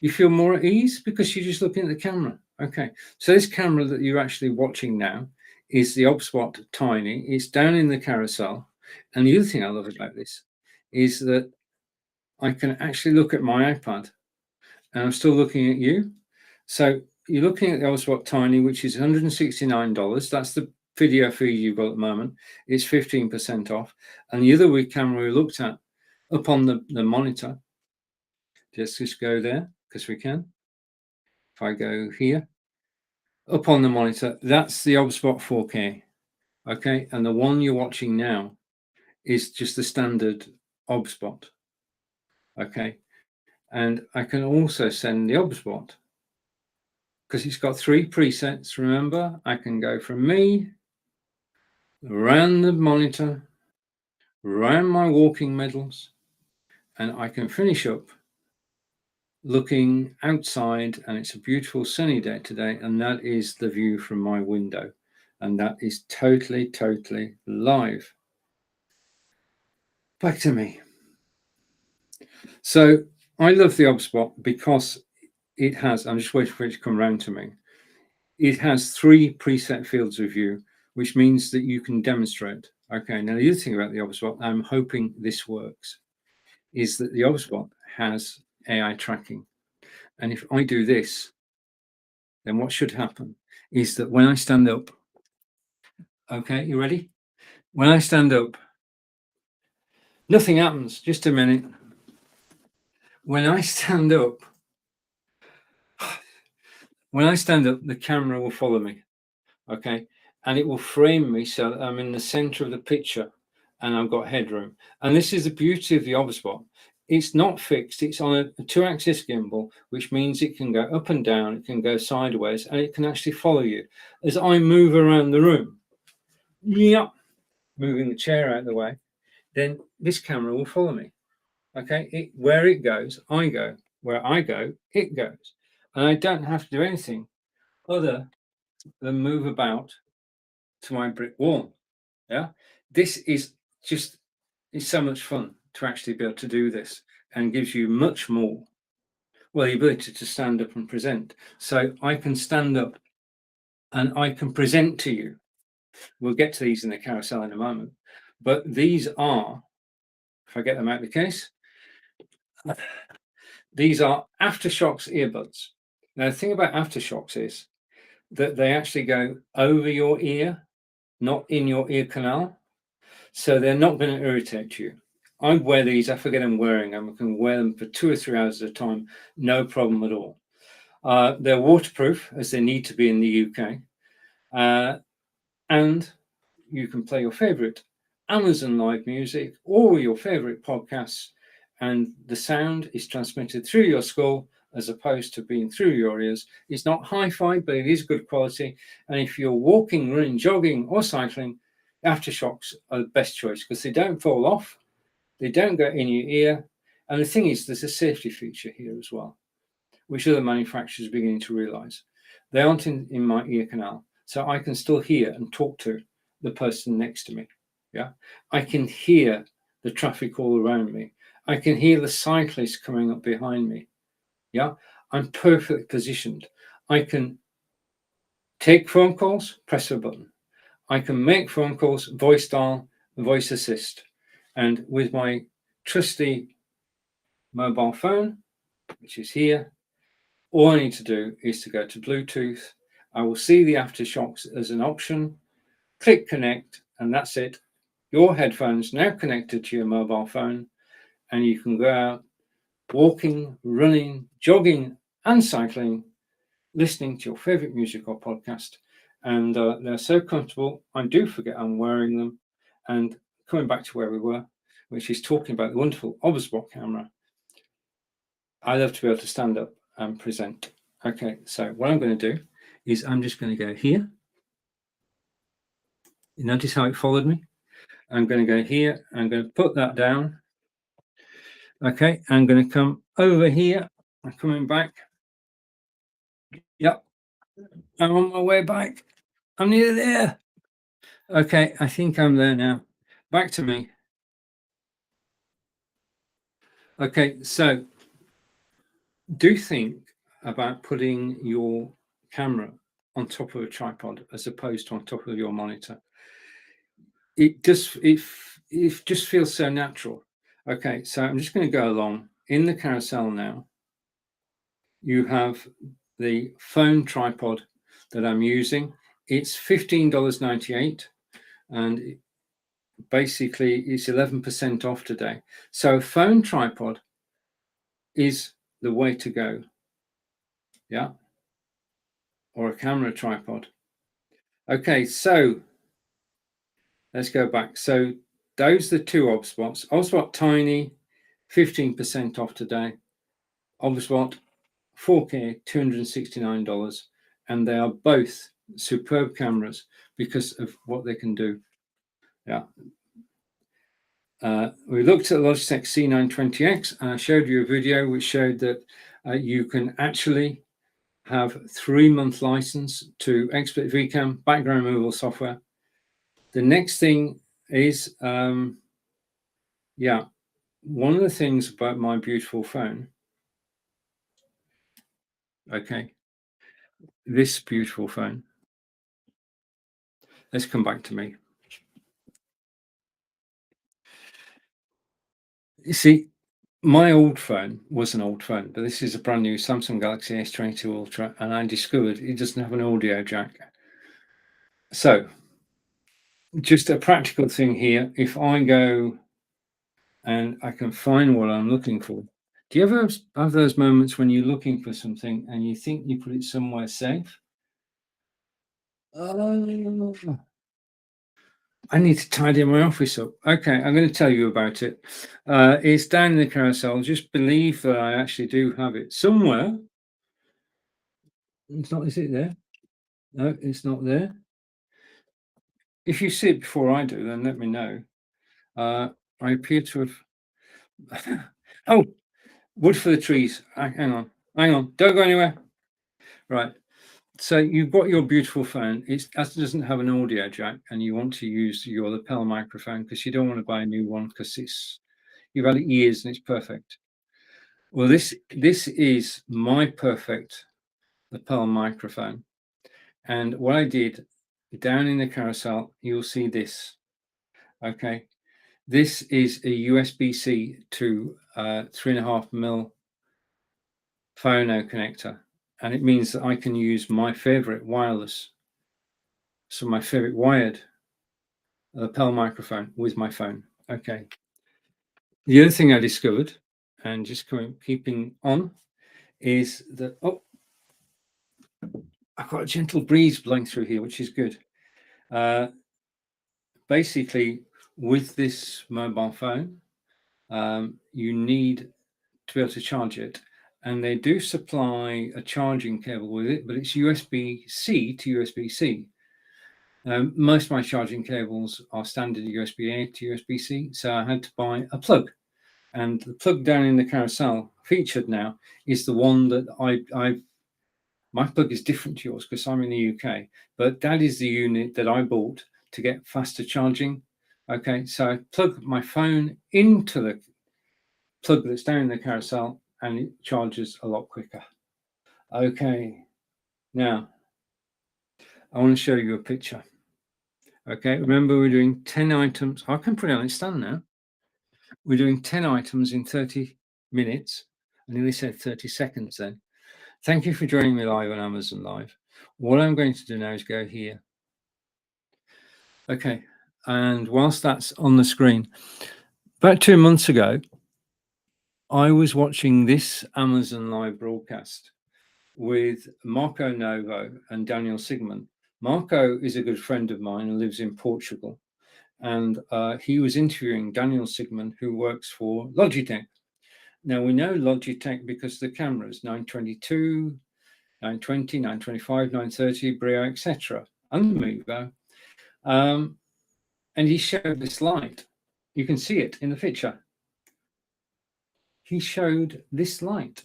you feel more at ease because you're just looking at the camera. Okay, so this camera that you're actually watching now is the OBSBot Tiny. It's down in the carousel. And the other thing I love about this is that I can actually look at my iPad and I'm still looking at you. So you're looking at the OBSBot Tiny, which is $169. That's the video feed you've got at the moment. It's 15% off. And the other week camera we looked at up on the monitor, just go there because we can. If I go here, up on the monitor, that's the OBSBot 4K. Okay, and the one you're watching now is just the standard OBSBot. Okay, and I can also send the OBSBot because it's got 3 presets. Remember, I can go from me, around the monitor, around my walking medals, and I can finish up looking outside, and it's a beautiful sunny day today, and that is the view from my window, and that is totally live. Back to me. So I love the OBSBot because it has, I'm just waiting for it to come around to me. It has 3 preset fields of view, which means that you can demonstrate. Okay, now the other thing about the OBSBot, I'm hoping this works, is that the OBSBot has AI tracking. And if I do this, then what should happen is that when I stand up, okay, you ready? When I stand up, nothing happens, just a minute. When I stand up, the camera will follow me, okay? And it will frame me so that I'm in the center of the picture and I've got headroom. And this is the beauty of the OBSBot. It's not fixed. It's on a 2-axis gimbal, which means it can go up and down, it can go sideways, and it can actually follow you. As I move around the room, moving the chair out of the way, then this camera will follow me. Okay, where it goes, I go. Where I go, it goes. And I don't have to do anything other than move about to my brick wall. Yeah, this is just, it's so much fun to actually be able to do this, and gives you much more, well, the ability to stand up and present. So I can stand up and I can present to you. We'll get to these in the carousel in a moment, but these are, if I get them out of the case, these are Aftershokz earbuds. Now the thing about Aftershokz is that they actually go over your ear, not in your ear canal. So they're not going to irritate you. I wear these, I forget I'm wearing them. I can wear them for 2 or 3 hours at a time, no problem at all. They're waterproof, as they need to be in the UK. And you can play your favorite Amazon Live music or your favorite podcasts, and the sound is transmitted through your skull as opposed to being through your ears. It's not hi-fi, but it is good quality. And if you're walking, running, jogging, or cycling, Aftershokz are the best choice because they don't fall off, they don't go in your ear. And the thing is, there's a safety feature here as well, which other manufacturers are beginning to realize. They aren't in my ear canal, so I can still hear and talk to the person next to me. Yeah, I can hear the traffic all around me. I can hear the cyclists coming up behind me. Yeah, I'm perfectly positioned. I can take phone calls, press a button. I can make phone calls, voice dial, voice assist. And with my trusty mobile phone, which is here, all I need to do is to go to Bluetooth. I will see the aftershocks as an option, click connect, and that's it. Your headphones now connected to your mobile phone, and you can go out walking, running, jogging, and cycling, listening to your favorite music or podcast. And they're so comfortable. I do forget I'm wearing them. And coming back to where we were, which is talking about the wonderful Obsbot camera, I love to be able to stand up and present. Okay, so what I'm going to do is I'm just going to go here. You notice how it followed me? I'm going to go here. I'm going to put that down. Okay, I'm going to come over here. I'm coming back. Yep, I'm on my way back. I'm nearly there. Okay, I think I'm there now. Back to me. Okay, so do think about putting your camera on top of a tripod as opposed to on top of your monitor. It just feels so natural. Okay, so I'm just going to go along in the carousel now. You have the phone tripod that I'm using. It's $15.98, and basically it's 11% off today. So a phone tripod is the way to go. Yeah, or a camera tripod. Okay, so let's go back. So those are the two Obsbots. Obsbot Tiny, 15% off today. Obsbot 4K, $269, and they are both superb cameras because of what they can do. Yeah. We looked at the Logitech C920X, and I showed you a video which showed that you can actually have 3-month license to XSplit VCam background removal software. The next thing is, one of the things about my beautiful phone, okay, this beautiful phone, let's come back to me. You see, my old phone was an old phone, but this is a brand new Samsung Galaxy S22 Ultra, and I discovered it doesn't have an audio jack. So, just a practical thing here, if I go and I can find what I'm looking for. Do you ever have those moments when you're looking for something and you think you put it somewhere safe? Oh, I need to tidy my office up. Okay, I'm going to tell you about it. It's down in the carousel. Just believe that I actually do have it somewhere. It's not, is it there? No, it's not there. If you see it before I do, then let me know. I appear to have. Oh, wood for the trees. Hang on, don't go anywhere. Right. So you've got your beautiful phone. It doesn't have an audio jack, and you want to use your lapel microphone because you don't want to buy a new one because you've had it years and it's perfect. Well, this is my perfect lapel microphone, and what I did down in the carousel, you'll see this. Okay, this is a USB-C to 3.5mm phono connector, and it means that I can use my favorite wireless, so my favorite wired lapel microphone with my phone. Okay. The other thing I discovered, and just keeping on, is that I've got a gentle breeze blowing through here, which is good. Basically, with this mobile phone, you need to be able to charge it, and they do supply a charging cable with it, but it's USB-C to USB-C. Most of my charging cables are standard USB-A to USB-C, so I had to buy a plug. And the plug down in the carousel featured now is the one that my plug is different to yours because I'm in the UK, but that is the unit that I bought to get faster charging. Okay, so I plug my phone into the plug that's down in the carousel and it charges a lot quicker. Okay, now I want to show you a picture. Okay, remember we're doing 10 items. I can put it on its stand now. We're doing 10 items in 30 minutes. I nearly said 30 seconds then. Thank you for joining me live on Amazon Live. What I'm going to do now is go here. Okay, and whilst that's on the screen, about 2 months ago, I was watching this Amazon Live broadcast with Marco Novo and Daniel Sigmund. Marco is a good friend of mine and lives in Portugal. And he was interviewing Daniel Sigmund, who works for Logitech. Now, we know Logitech because the cameras, 922, 920, 925, 930, Brio, etc., and the Movo. And he showed this light. You can see it in the picture. He showed this light.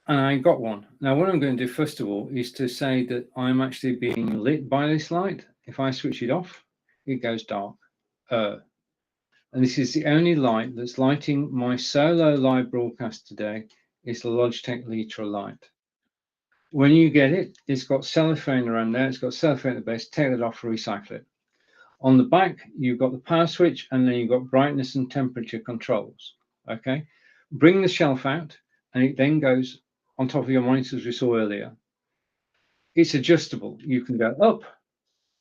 And I got one. Now, what I'm going to do, first of all, is to say that I'm actually being lit by this light. If I switch it off, it goes dark. And this is the only light that's lighting my solo live broadcast today, is the Logitech Litra light. When you get it, it's got cellophane around there. It's got cellophane at the base. Take it off, recycle it. On the back, you've got the power switch, and then you've got brightness and temperature controls. Okay, bring the shelf out, and it then goes on top of your monitors we saw earlier. It's adjustable. You can go up,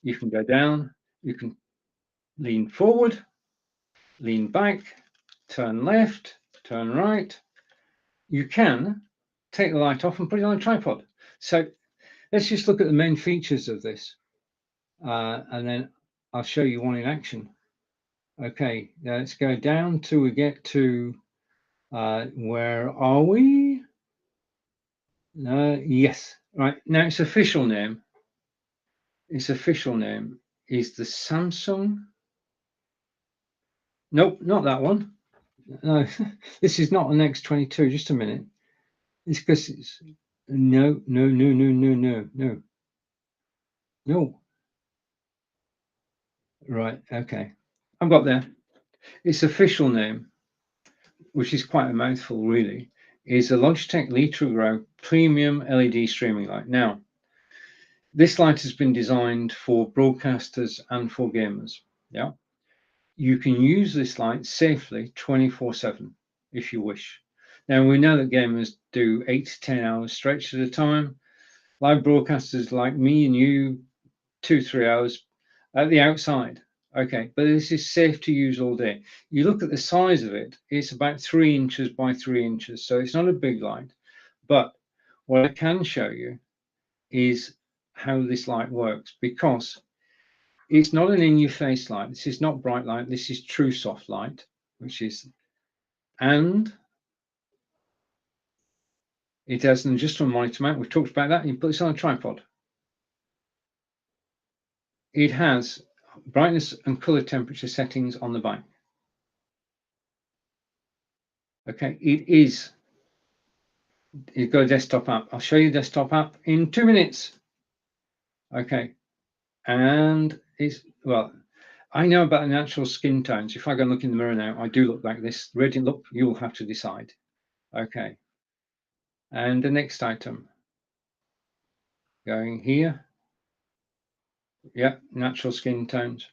you can go down, you can lean forward, lean back, turn left, turn right. You can take the light off and put it on a tripod. So let's just look at the main features of this, and then I'll show you one in action. Okay, let's go down till we get to, where are we? Yes, right, now its official name is the Samsung. Nope, not that one. No, this is not an X22. Just a minute. It's because it's no. Right. Okay. I've got there. Its official name, which is quite a mouthful, really, is the Logitech Litra Grow Premium LED Streaming Light. Now, this light has been designed for broadcasters and for gamers. Yeah. You can use this light safely 24/7 if you wish. Now, we know that gamers do 8 to 10 hours stretched at a time. Live broadcasters like me and you, 2-3 hours at the outside. Okay, but this is safe to use all day. You look at the size of it, it's about 3 inches by 3 inches, so it's not a big light. But what I can show you is how this light works, because it's not an in-your-face light. This is not bright light. This is true soft light, which is, and it has an adjustable monitor mount. We've talked about that. You put this on a tripod. It has brightness and color temperature settings on the back. Okay, it's got a desktop app. I'll show you the desktop app in 2 minutes. Okay, and it's, well, I know about the natural skin tones. If I go and look in the mirror now, I do look like this. Radiant look, you'll have to decide. Okay, and the next item, going here. Yeah, natural skin tones.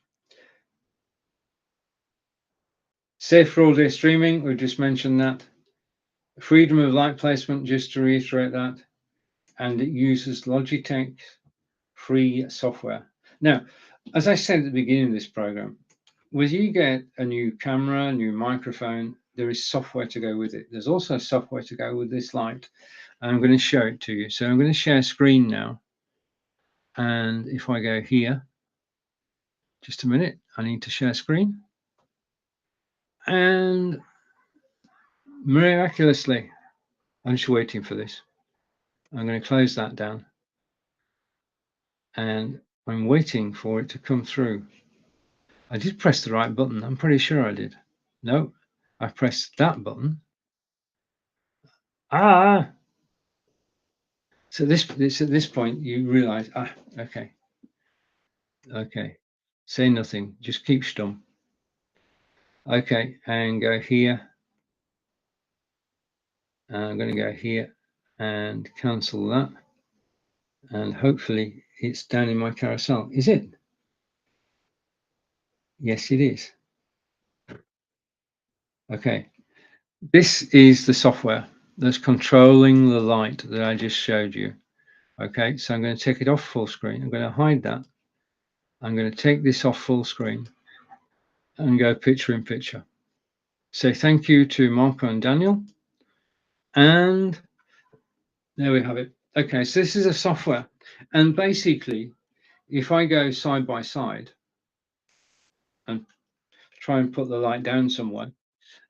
Safe for all day streaming, we've just mentioned that. Freedom of light placement, just to reiterate that. And it uses Logitech free software. Now, as I said at the beginning of this program, when you get a new camera, a new microphone, there is software to go with it. There's also software to go with this light. And I'm going to show it to you. So I'm going to share screen now. And if I go here, just a minute, I need to share screen. And miraculously, I'm just waiting for this. I'm going to close that down. And I'm waiting for it to come through. I did press the right button. I'm pretty sure I did. No, I pressed that button. So at this point, you realize, okay. Say nothing, just keep stum. Okay, and go here. And I'm going to go here and cancel that. And hopefully it's down in my carousel. Is it? Yes, it is. Okay. This is the software that's controlling the light that I just showed you. Okay, so I'm going to take it off full screen. I'm going to hide that. I'm going to take this off full screen and go picture in picture. Say thank you to Marco and Daniel. And there we have it. Okay, so this is a software. And basically, if I go side by side and try and put the light down somewhere,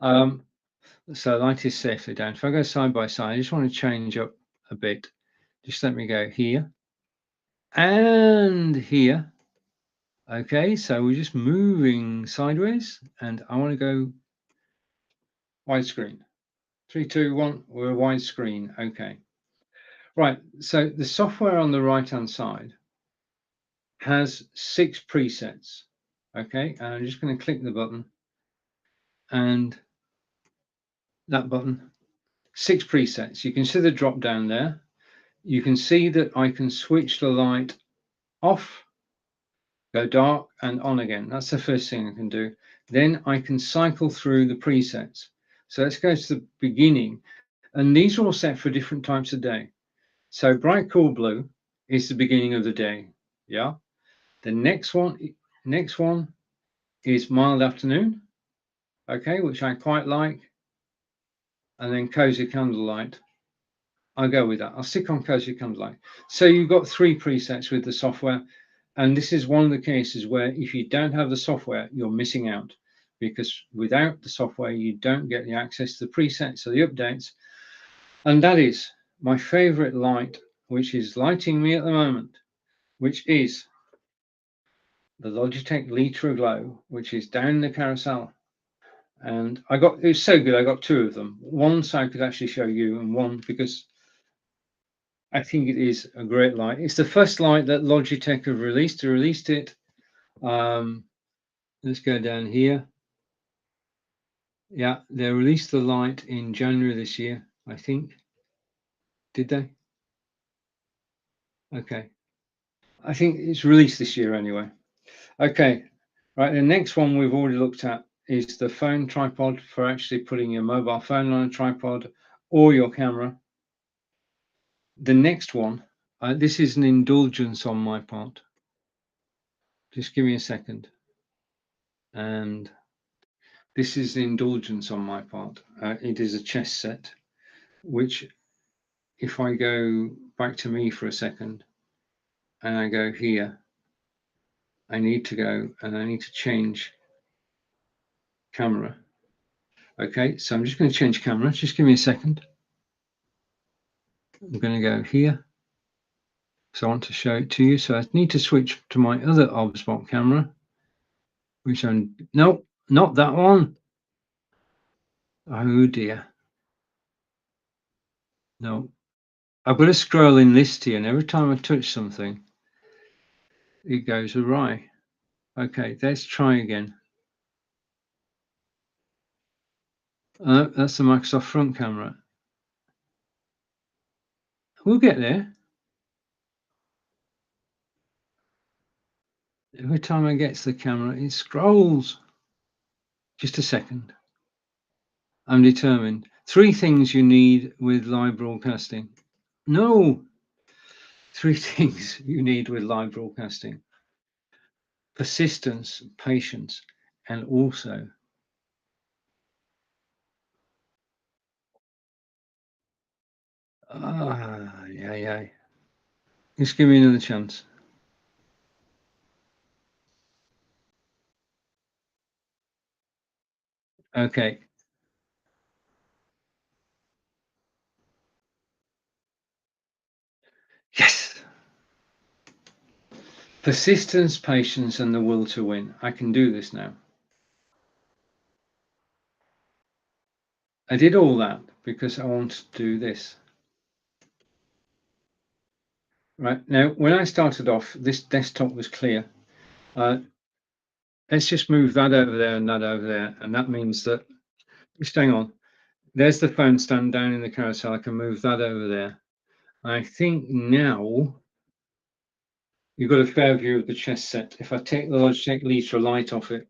so light is safely down. If I go side by side, I just want to change up a bit. Just let me go here and here. Okay, so we're just moving sideways and I want to go widescreen. 3, 2, 1, we're widescreen. Okay. Right, so the software on the right-hand side has 6 presets. Okay, and I'm just going to click the button and that button, 6 presets. You can see the drop down there. You can see that I can switch the light off, go dark and on again. That's the first thing I can do. Then I can cycle through the presets. So let's go to the beginning. And these are all set for different types of day. So bright cool blue is the beginning of the day. Yeah. The next one is mild afternoon. Okay, which I quite like. And then cozy candlelight. I'll go with that. I'll stick on cozy candlelight. So you've got 3 presets with the software. And this is one of the cases where if you don't have the software, you're missing out, because without the software, you don't get the access to the presets or the updates. And that is my favorite light, which is lighting me at the moment, which is the Logitech Litra Glow, which is down the carousel. And it was so good, I got 2 of them. One so I could actually show you, and one because I think it is a great light. It's the first light that Logitech have released. They released it. Let's go down here. Yeah, they released the light in January this year, I think. Did they? Okay. I think it's released this year anyway. Okay. Right. The next one we've already looked at is the phone tripod for actually putting your mobile phone on a tripod or your camera. The next one, this is an indulgence on my part. Just give me a second. And this is the indulgence on my part. It is a chess set, which if I go back to me for a second and I go here, I need to go and I need to change camera. Okay, so I'm just going to change camera. Just give me a second. I'm going to go here. So I want to show it to you. So I need to switch to my other OBSBot camera, which I'm, no, not that one. Oh dear. No, I've got a scrolling list here, and every time I touch something, it goes awry. Okay, let's try again. That's the Microsoft front camera. We'll get there. Every time I get to the camera, it scrolls. Just a second. I'm determined. 3 things you need with live broadcasting. No. 3 things you need with live broadcasting. Persistence, patience, and also yeah. Just give me another chance. Okay. Yes. Persistence, patience, and the will to win. I can do this now. I did all that because I want to do this. Right now, when I started off, this desktop was clear. let's just move that over there and that over there. And that means that, just hang on, there's the phone stand down in the carousel. I can move that over there. I think now you've got a fair view of the chess set. If I take the Logitech Litra light off it,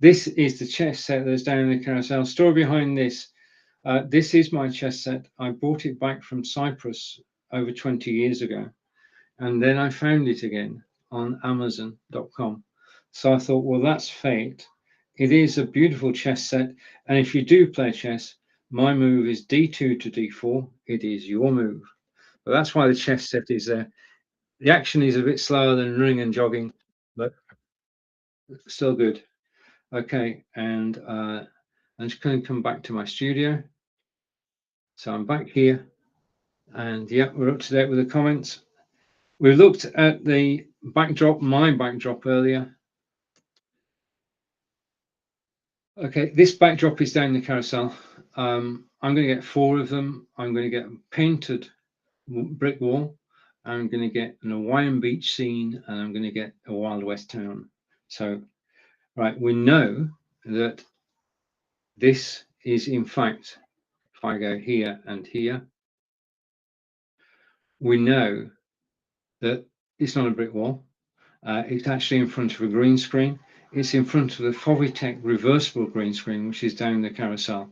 this is the chess set that's down in the carousel. Story behind this, this is my chess set. I bought it back from Cyprus over 20 years ago. And then I found it again on Amazon.com. So I thought, well, that's fate. It is a beautiful chess set. And if you do play chess, my move is d2 to d4. It is your move. But that's why the chess set is there. The action is a bit slower than running and jogging, but still good. Okay, and I'm just going to come back to my studio. So I'm back here, and yeah, we're up to date with the comments. We looked at the backdrop, my backdrop earlier. Okay, this backdrop is down the carousel. I'm going to get 4 of them. I'm going to get a painted brick wall. I'm going to get an Hawaiian beach scene, and I'm going to get a Wild West town. So, right, we know that this is, in fact, if I go here and here, we know that it's not a brick wall. It's actually in front of a green screen. It's in front of the Fovitech reversible green screen, which is down the carousel.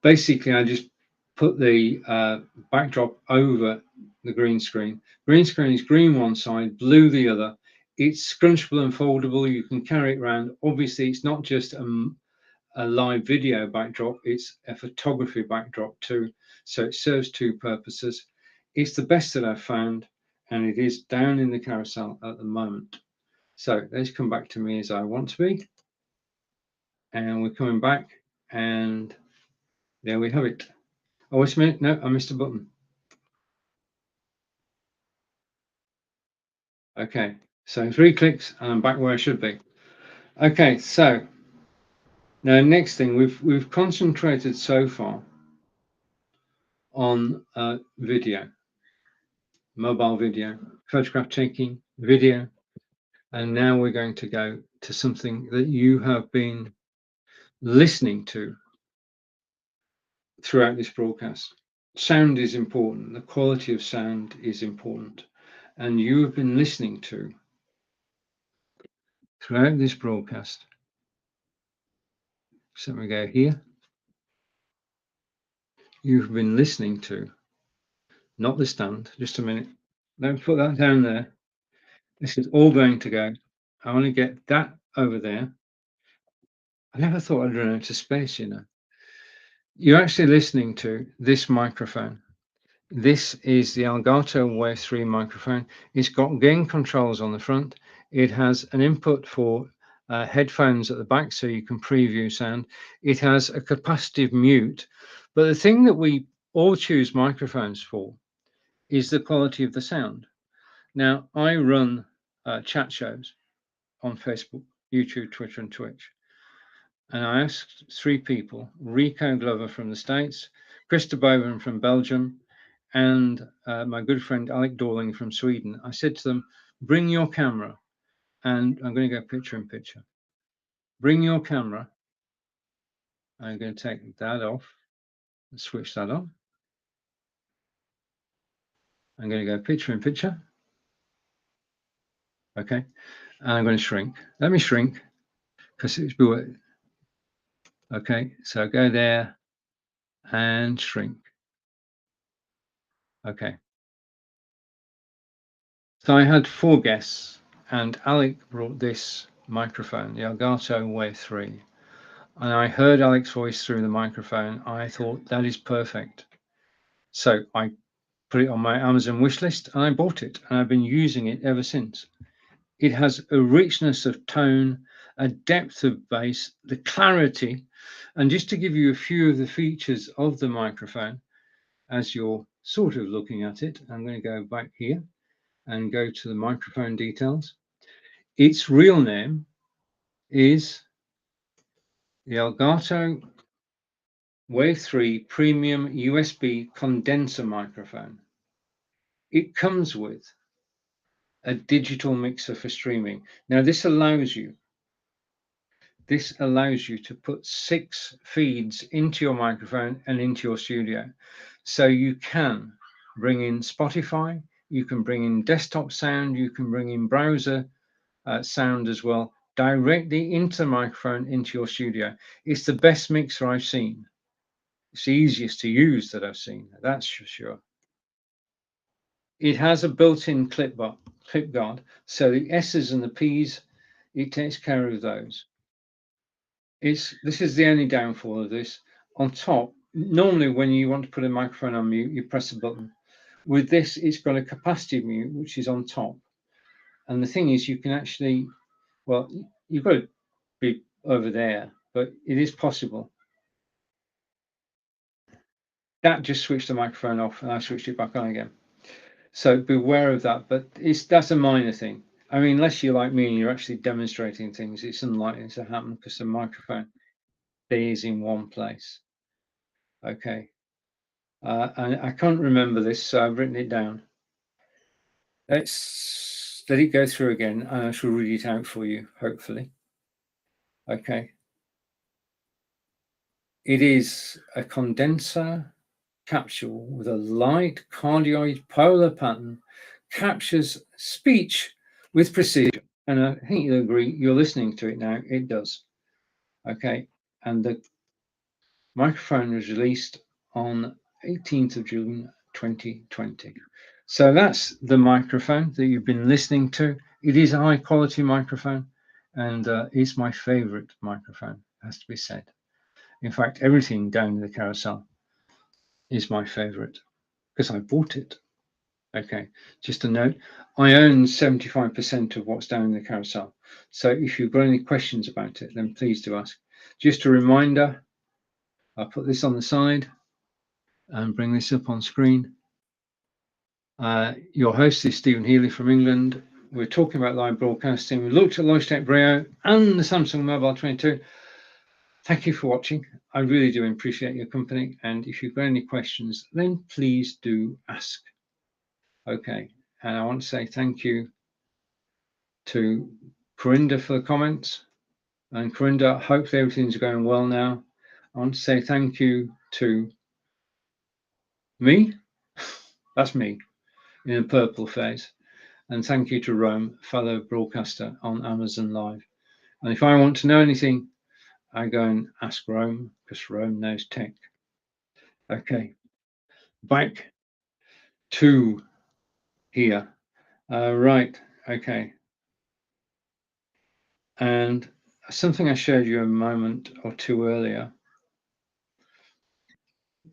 Basically, I just put the backdrop over the green screen. Green screen is green one side, blue the other. It's scrunchable and foldable. You can carry it around. Obviously, it's not just a live video backdrop, it's a photography backdrop too. So it serves 2 purposes. It's the best that I've found, and it is down in the carousel at the moment. So let's come back to me as I want to be. And we're coming back, and there we have it. Oh, wait a minute. No, I missed a button. Okay, so 3 clicks and I'm back where I should be. Okay, so now next thing, we've concentrated so far on video, mobile video, photograph taking, video, and now we're going to go to something that you have been listening to throughout this broadcast. Sound is important. The quality of sound is important. And you have been listening to throughout this broadcast. So we go here. You've been listening to, not the stand, just a minute. Don't put that down there. This is all going to go. I want to get that over there. I never thought I'd run out of space, you know. You're actually listening to this microphone. This is the Elgato Wave 3 microphone. It's got gain controls on the front. It has an input for headphones at the back, so you can preview sound. It has a capacitive mute. But the thing that we all choose microphones for is the quality of the sound. Now, I run chat shows on Facebook, YouTube, Twitter, and Twitch. And I asked 3 people, Rico Glover from the States, Krista Bowen from Belgium, and my good friend Alec Dorling from Sweden. I said to them, bring your camera, and I'm going to go picture in picture. Bring your camera. I'm going to take that off and switch that on. I'm going to go picture in picture. Okay. And I'm going to shrink. Let me shrink because it's blue. Okay. So go there and shrink. Okay. So I had 4 guests, and Alec brought this microphone, the Elgato Wave 3. And I heard Alec's voice through the microphone. I thought that is perfect. So I put it on my Amazon wish list and I bought it, and I've been using it ever since. It has a richness of tone, a depth of bass, the clarity. And just to give you a few of the features of the microphone, as you're sort of looking at it, I'm going to go back here and go to the microphone details. Its real name is the Elgato Wave 3 Premium USB condenser microphone. It comes with a digital mixer for streaming. Now, this allows you This allows you to put 6 feeds into your microphone and into your studio. So you can bring in Spotify, you can bring in desktop sound, you can bring in browser sound as well, directly into the microphone into your studio. It's the best mixer I've seen. It's the easiest to use that I've seen, that's for sure. It has a built-in clip guard, so the S's and the P's, it takes care of those. This is the only downfall of this. On top, normally when you want to put a microphone on mute, you press a button. With this, it's got a capacitive mute, which is on top. And the thing is, you can actually, well, you've got to be over there, but it is possible. That just switched the microphone off and I switched it back on again. So beware of that, but that's a minor thing. I mean, unless you're like me and you're actually demonstrating things, it's unlikely to happen because the microphone stays in one place. Okay. And I can't remember this, so I've written it down. Let's let it go through again, and I shall read it out for you, hopefully. Okay. It is a condenser capsule with a light cardioid polar pattern, captures speech with precision. And I think you'll agree, you're listening to it now, it does. Okay. And the microphone was released on 18th of June 2020. So that's the microphone that you've been listening to. It is a high quality microphone and it's my favorite microphone, has to be said. In fact, everything down in the carousel is my favorite because I bought it. Okay, just a note, I own 75% of what's down in the carousel. So if you've got any questions about it, then please do ask. Just a reminder, I'll put this on the side and bring this up on screen. Your host is Stephen Healey from England. We're talking about live broadcasting. We looked at Logitech Brio and the Samsung Mobile 22. Thank you for watching. I really do appreciate your company. And if you've got any questions, then please do ask. Okay. And I want to say thank you to Corinda for the comments. And Corinda, hopefully everything's going well now. I want to say thank you to me. That's me in a purple phase. And thank you to Rome, fellow broadcaster on Amazon Live. And if I want to know anything, I go and ask Rome because Rome knows tech. Okay, back to here. Right, okay. And something I showed you a moment or two earlier.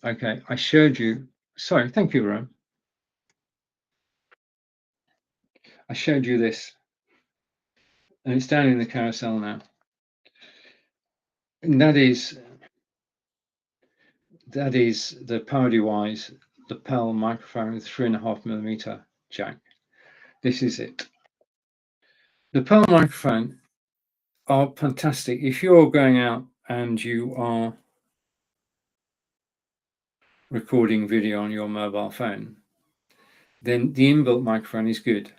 Okay, I showed you, sorry, thank you, Rome. I showed you this, and it's down in the carousel now. And that is the PowerDeWise lapel microphone with 3.5mm jack. This is it. The lapel microphone are fantastic. If you're going out and you are recording video on your mobile phone, then the inbuilt microphone is good,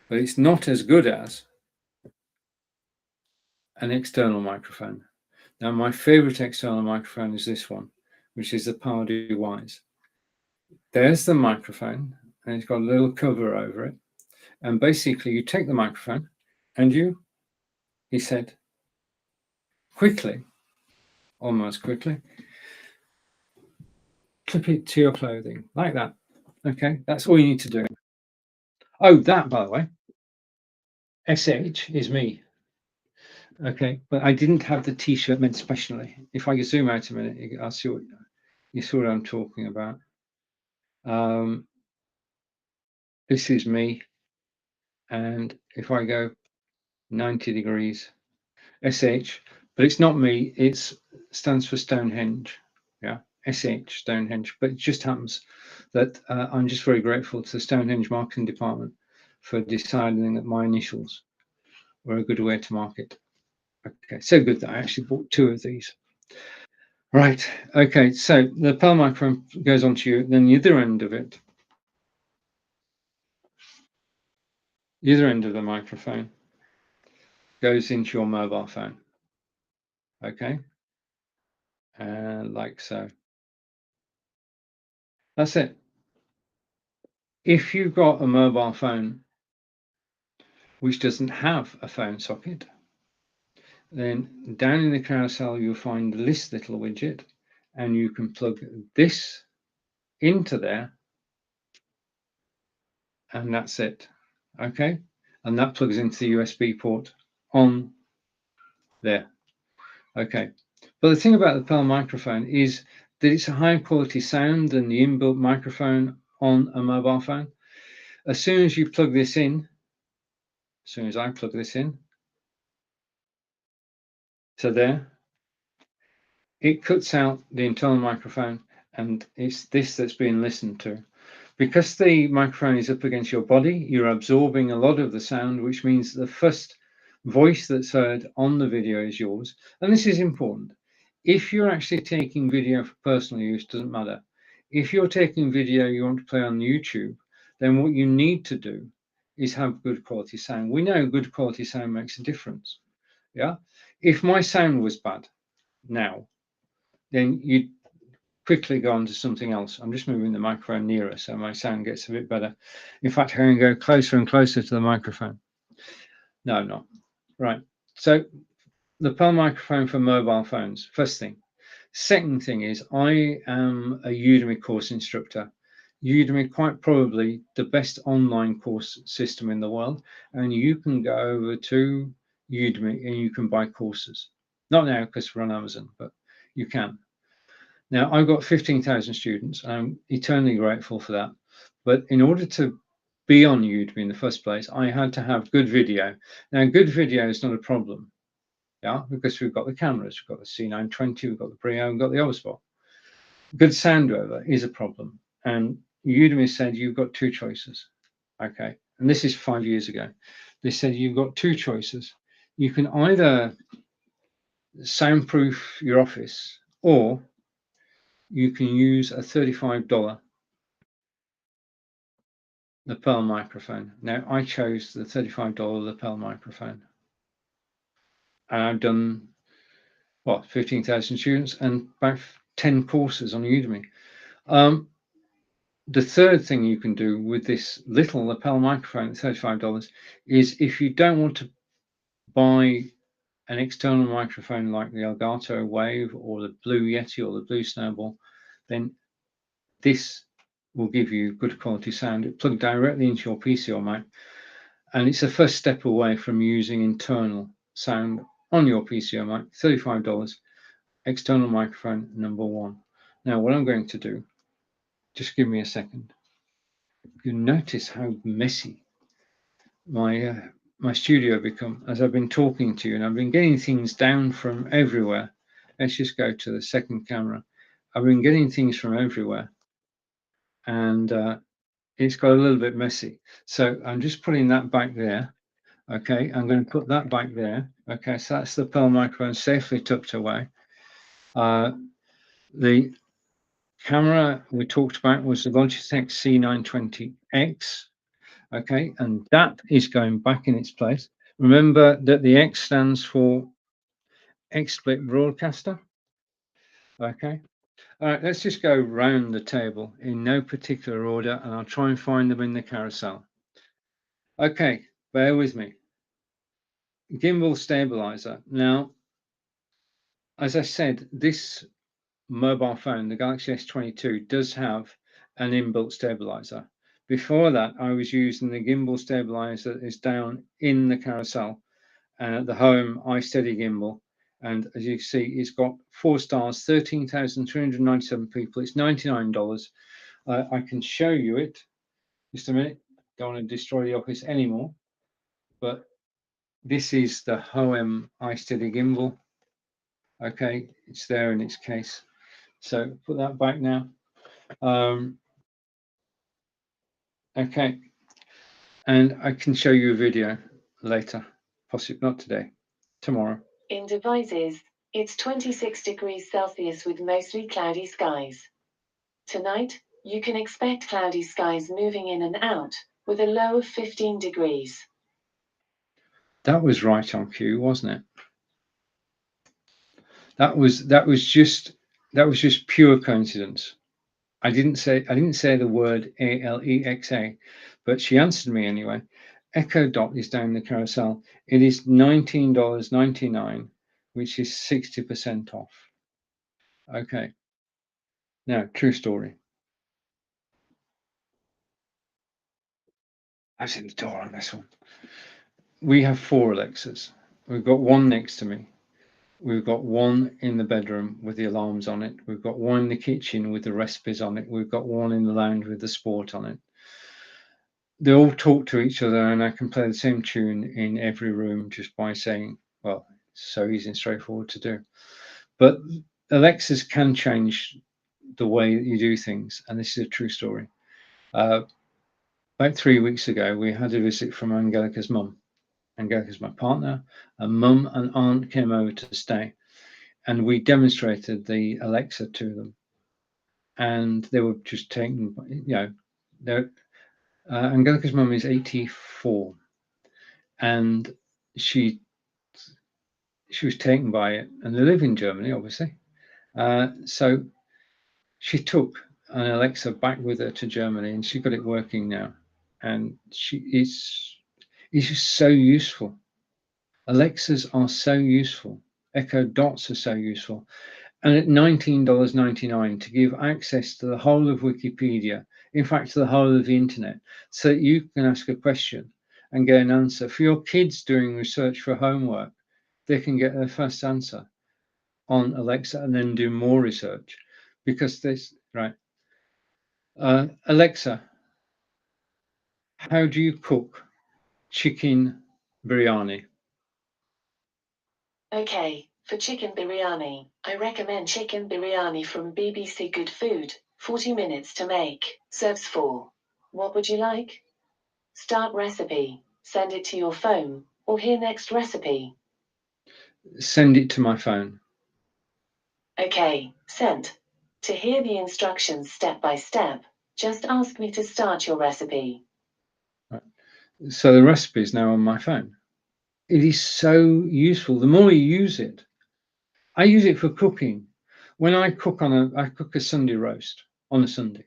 but it's not as good as an external microphone. Now, my favorite external microphone is this one, which is the PowerDeWise. There's the microphone, and it's got a little cover over it. And basically, you take the microphone and you, he said, quickly, almost quickly, clip it to your clothing like that. Okay, that's all you need to do. Oh, that, by the way, SH is me. Okay, but I didn't have the t-shirt meant specially. If I could zoom out a minute, I'll see what you saw what I'm talking about. This is me. And if I go 90 degrees, SH, but it's not me, it stands for Stonehenge. Yeah, SH, Stonehenge. But it just happens that I'm just very grateful to the Stonehenge marketing department for deciding that my initials were a good way to market. Okay, so good that I actually bought 2 of these. Right, okay, so the lapel microphone goes onto you, then the other end of it, the other end of the microphone goes into your mobile phone. Okay, and like so. That's it. If you've got a mobile phone which doesn't have a phone socket, then down in the carousel you'll find this little widget, and you can plug this into there, and that's it. Okay, and that plugs into the USB port on there. Okay, but the thing about the Pearl microphone is that it's a higher quality sound than the inbuilt microphone on a mobile phone. As soon as you plug this in, as soon as I plug this in, so there, it cuts out the internal microphone, and it's this that's being listened to. Because the microphone is up against your body, you're absorbing a lot of the sound, which means the first voice that's heard on the video is yours. And this is important. If you're actually taking video for personal use, doesn't matter. If you're taking video you want to play on YouTube, then what you need to do is have good quality sound. We know good quality sound makes a difference. Yeah. If my sound was bad now, then you'd quickly go on to something else. I'm just moving the microphone nearer so my sound gets a bit better. In fact, I can go closer and closer to the microphone. No, I'm not. Right. So the Pearl microphone for mobile phones, first thing. Second thing is I am a Udemy course instructor. Udemy, quite probably the best online course system in the world. And you can go over to Udemy and you can buy courses. Not now because we're on Amazon, but you can. Now, I've got 15,000 students. I'm eternally grateful for that. But in order to be on Udemy in the first place, I had to have good video. Now, good video is not a problem, yeah, because we've got the cameras, we've got the C920, we've got the Brio, we've got the Overspot. Good sound, however, is a problem. And Udemy said you've got two choices. Okay. And this is 5 years ago. They said you've got two choices. You can either soundproof your office or you can use a $35 lapel microphone. Now, I chose the $35 lapel microphone. And I've done, what, 15,000 students and about 10 courses on Udemy. The third thing you can do with this little lapel microphone at $35 is if you don't want to buy an external microphone like the Elgato Wave or the Blue Yeti or the Blue Snowball, then this will give you good quality sound. It plugs directly into your PC or Mac, and it's a first step away from using internal sound on your PC or Mac. $35, external microphone number one. Now, what I'm going to do, just give me a second. You notice how messy my studio become as I've been talking to you, and I've been getting things down from everywhere. Let's just go to the second camera. I've been getting things from everywhere, and it's got a little bit messy. So I'm just putting that back there. Okay, I'm going to put that back there. Okay, so that's the Pearl microphone safely tucked away. The camera we talked about was the Logitech C920X. Okay, and that is going back in its place. Remember that the X stands for XSplit Broadcaster. Okay, all right, let's just go round the table in no particular order, and I'll try and find them in the carousel. Okay, bear with me. Gimbal stabilizer. Now, as I said, this mobile phone, the Galaxy S22, does have an inbuilt stabilizer. Before that, I was using the gimbal stabilizer that is down in the carousel, the home iSteady gimbal. And as you can see, it's got 4 stars, 13,397 people. It's $99. I can show you it. Just a minute. Don't want to destroy the office anymore. But this is the Hoem iSteady gimbal. Okay, it's there in its case. So put that back now. Okay, and I can show you a video later, possibly not today, tomorrow. In devices, it's 26 degrees Celsius with mostly cloudy skies. Tonight, you can expect cloudy skies moving in and out, with a low of 15 degrees. That was right on cue, wasn't it? That was just pure coincidence. I didn't say the word Alexa, but she answered me anyway. Echo Dot is down the carousel. It is $19.99, which is 60% off. Okay. Now, true story. I was in the door on this one. We have 4 Alexas. We've got one next to me. We've got one in the bedroom with the alarms on it. We've got one in the kitchen with the recipes on it. We've got one in the lounge with the sport on it. They all talk to each other, and I can play the same tune in every room just by saying, well, it's so easy and straightforward to do. But Alexas can change the way that you do things, and this is a true story. About 3 weeks ago, we had a visit from Angelica's mum. Angelica's my partner, and mum and aunt came over to stay, and we demonstrated the Alexa to them, and they were just taken, Angelica's mum is 84, and she was taken by it, and they live in Germany, obviously. So she took an Alexa back with her to Germany, and she got it working now, and it's just so useful. Alexas are so useful. Echo Dots are so useful. And at $19.99 to give access to the whole of Wikipedia, in fact, to the whole of the internet, so that you can ask a question and get an answer. For your kids doing research for homework, they can get their first answer on Alexa and then do more research. Because this, right? Alexa, how do you cook chicken biryani? Okay, for chicken biryani, I recommend chicken biryani from BBC Good Food, 40 minutes to make, serves 4. What would you like? Start recipe, send it to your phone, or hear next recipe. Send it to my phone. Okay, sent. To hear the instructions step by step, just ask me to start your recipe. Right. So the recipe is now on my phone. It is so useful. The more you use it, I use it for cooking. When I cook I cook a Sunday roast on a Sunday,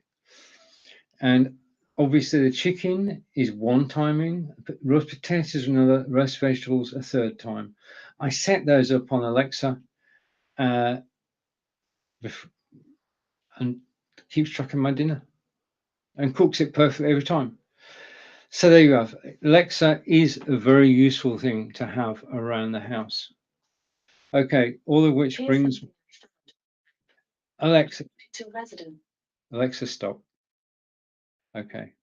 and obviously the chicken is one timing, roast potatoes another, roast vegetables a third time. I set those up on Alexa, and keeps track of my dinner and cooks it perfectly every time. So there you have. Alexa is a very useful thing to have around the house. Okay, all of which brings Alexa. To resident. Alexa, stop. Okay.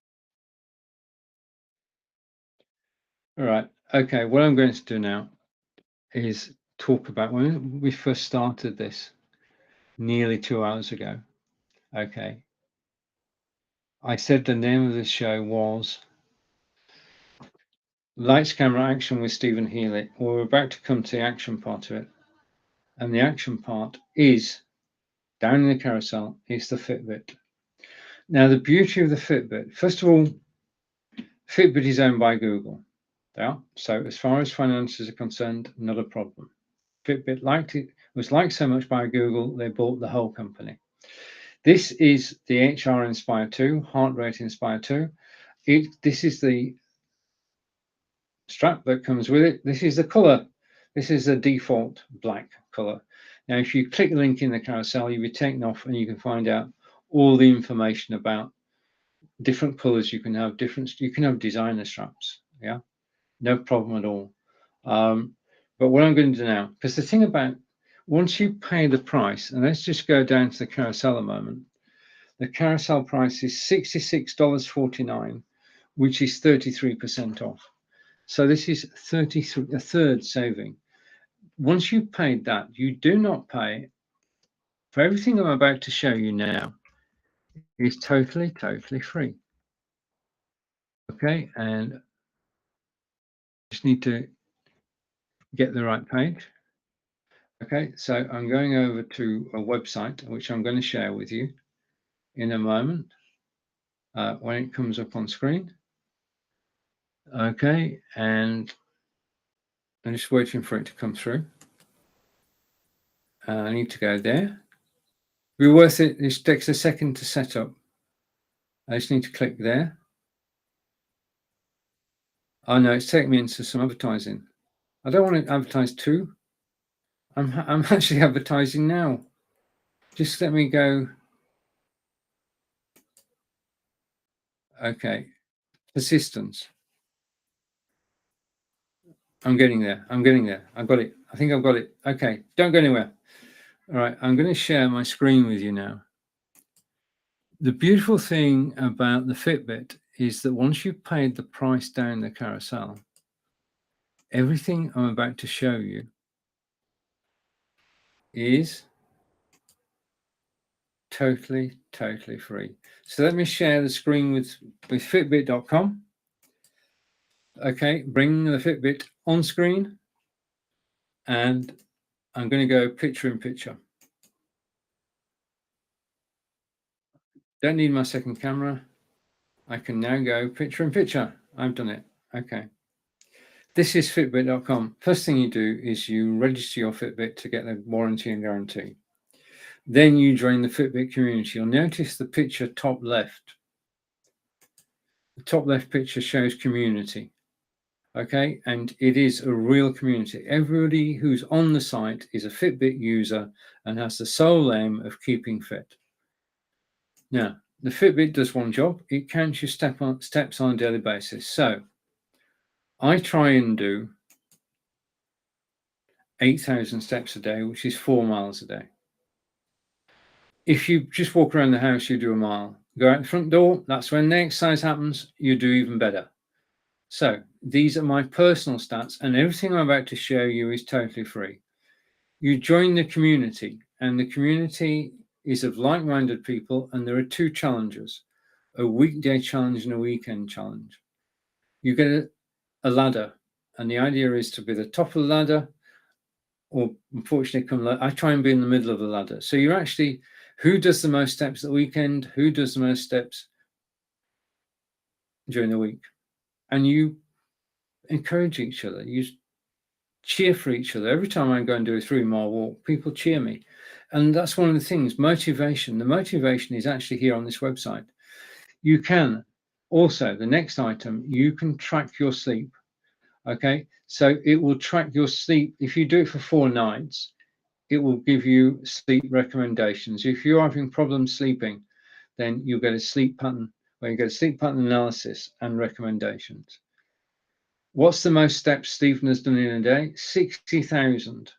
All right. Okay. What I'm going to do now is talk about when we first started this nearly 2 hours ago. Okay. I said the name of the show was Lights, Camera, Action with Stephen Healey. Well, we're about to come to the action part of it. And the action part is down in the carousel is the Fitbit. Now, the beauty of the Fitbit, first of all, Fitbit is owned by Google. Yeah. So as far as finances are concerned, not a problem. Fitbit was liked so much by Google, they bought the whole company. This is the HR Inspire 2, Heart Rate Inspire 2. This is the strap that comes with it. This is the color. This is the default black color. Now, if you click the link in the carousel, you'll be taken off and you can find out all the information about different colors you can have. You can have designer straps. Yeah, no problem at all. But what I'm going to do now, because the thing about once you pay the price, and let's just go down to the carousel a moment. The carousel price is $66.49, which is 33% off. So this is a third saving. Once you've paid that, you do not pay for everything I'm about to show you now. Is totally free. Okay, and just need to get the right page. Okay, so I'm going over to a website which I'm going to share with you in a moment when it comes up on screen. Okay, and I'm just waiting for it to come through. I need to go there. Be worth it. This takes a second to set up. I just need to click there. Oh no, it's taking me into some advertising. I don't want to advertise too. I'm actually advertising now. Just let me go. Okay, persistence. I'm getting there. I'm getting there. I've got it. I think I've got it. Okay, don't go anywhere. All right, I'm going to share my screen with you now. The beautiful thing about the Fitbit is that once you've paid the price down the carousel, everything I'm about to show you is totally free. So let me share the screen with Fitbit.com. Okay, bring the Fitbit on screen, and I'm going to go picture in picture. Don't need my second camera. I can now go picture in picture. I've done it. Okay. This is Fitbit.com. First thing you do is you register your Fitbit to get the warranty and guarantee. Then you join the Fitbit community. You'll notice the picture top left. The top left picture shows community. Okay, and it is a real community. Everybody who's on the site is a Fitbit user and has the sole aim of keeping fit. Now, the Fitbit does one job. It counts your steps on a daily basis. So I try and do 8,000 steps a day, which is 4 miles a day. If you just walk around the house, you do a mile. Go out the front door, that's when the exercise happens, you do even better. So these are my personal stats, and everything I'm about to show you is totally free. You join the community, and the community is of like-minded people, and there are 2 challenges, a weekday challenge and a weekend challenge. You get a ladder, and the idea is to be the top of the ladder, or unfortunately, I try and be in the middle of the ladder. So you're actually, who does the most steps at the weekend? Who does the most steps during the week? And you encourage each other. You cheer for each other. Every time I go and do a 3-mile walk, people cheer me. And that's one of the things, motivation. The motivation is actually here on this website. You can also, the next item, you can track your sleep. Okay, so it will track your sleep. If you do it for 4 nights, it will give you sleep recommendations. If you're having problems sleeping, then you'll get a sleep pattern, where you get a sleep pattern analysis and recommendations. What's the most steps Stephen has done in a day? 60,000.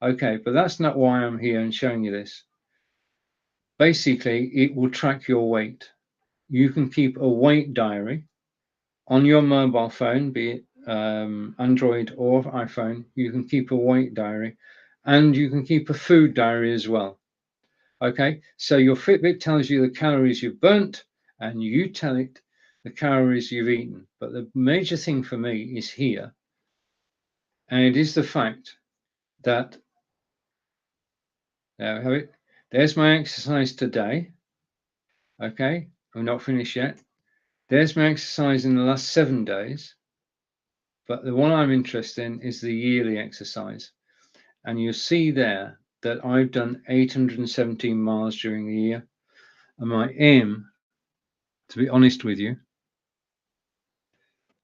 Okay, but that's not why I'm here and showing you this. Basically, it will track your weight. You can keep a weight diary on your mobile phone, be it Android or iPhone. You can keep a weight diary, and you can keep a food diary as well. Okay, so your Fitbit tells you the calories you've burnt, and you tell it the calories you've eaten. But the major thing for me is here, and it is the fact that, there we have it. There's my exercise today. Okay, I'm not finished yet. There's my exercise in the last 7 days. But the one I'm interested in is the yearly exercise. And you'll see there that I've done 817 miles during the year. And my aim, to be honest with you,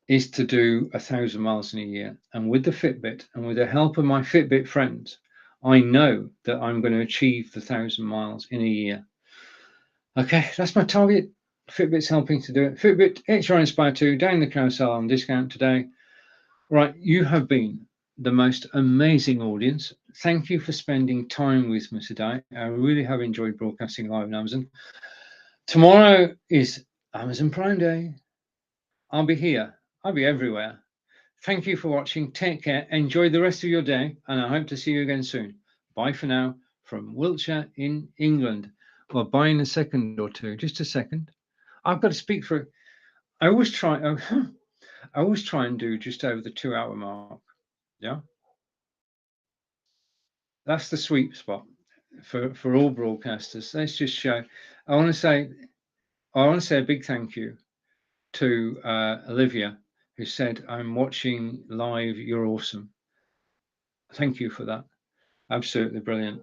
is to do 1,000 miles in a year. And with the Fitbit and with the help of my Fitbit friends, I know that I'm going to achieve the 1,000 miles in a year. Okay, that's my target. Fitbit's helping to do it. Fitbit, XR Inspire 2, down the carousel on discount today. Right, you have been the most amazing audience. Thank you for spending time with me today. I really have enjoyed broadcasting live on Amazon. Tomorrow is Amazon Prime Day. I'll be here. I'll be everywhere. Thank you for watching. Take care. Enjoy the rest of your day, and I hope to see you again soon. Bye for now from Wiltshire in England. Well, bye in a second or two. Just a second. I've got to speak for. I always try. I always try and do just over the 2-hour mark. Yeah, that's the sweet spot for all broadcasters. Let's just show. I want to say a big thank you to Olivia, who said, "I'm watching live. You're awesome." Thank you for that. Absolutely brilliant.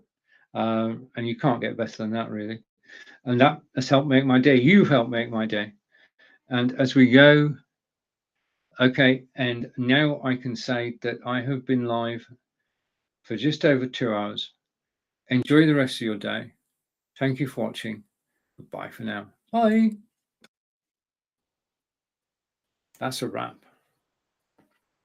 And you can't get better than that, really. And that has helped make my day. You've helped make my day. And as we go, okay, and now I can say that I have been live for just over 2 hours. Enjoy the rest of your day. Thank you for watching. Bye for now. Bye. That's a wrap.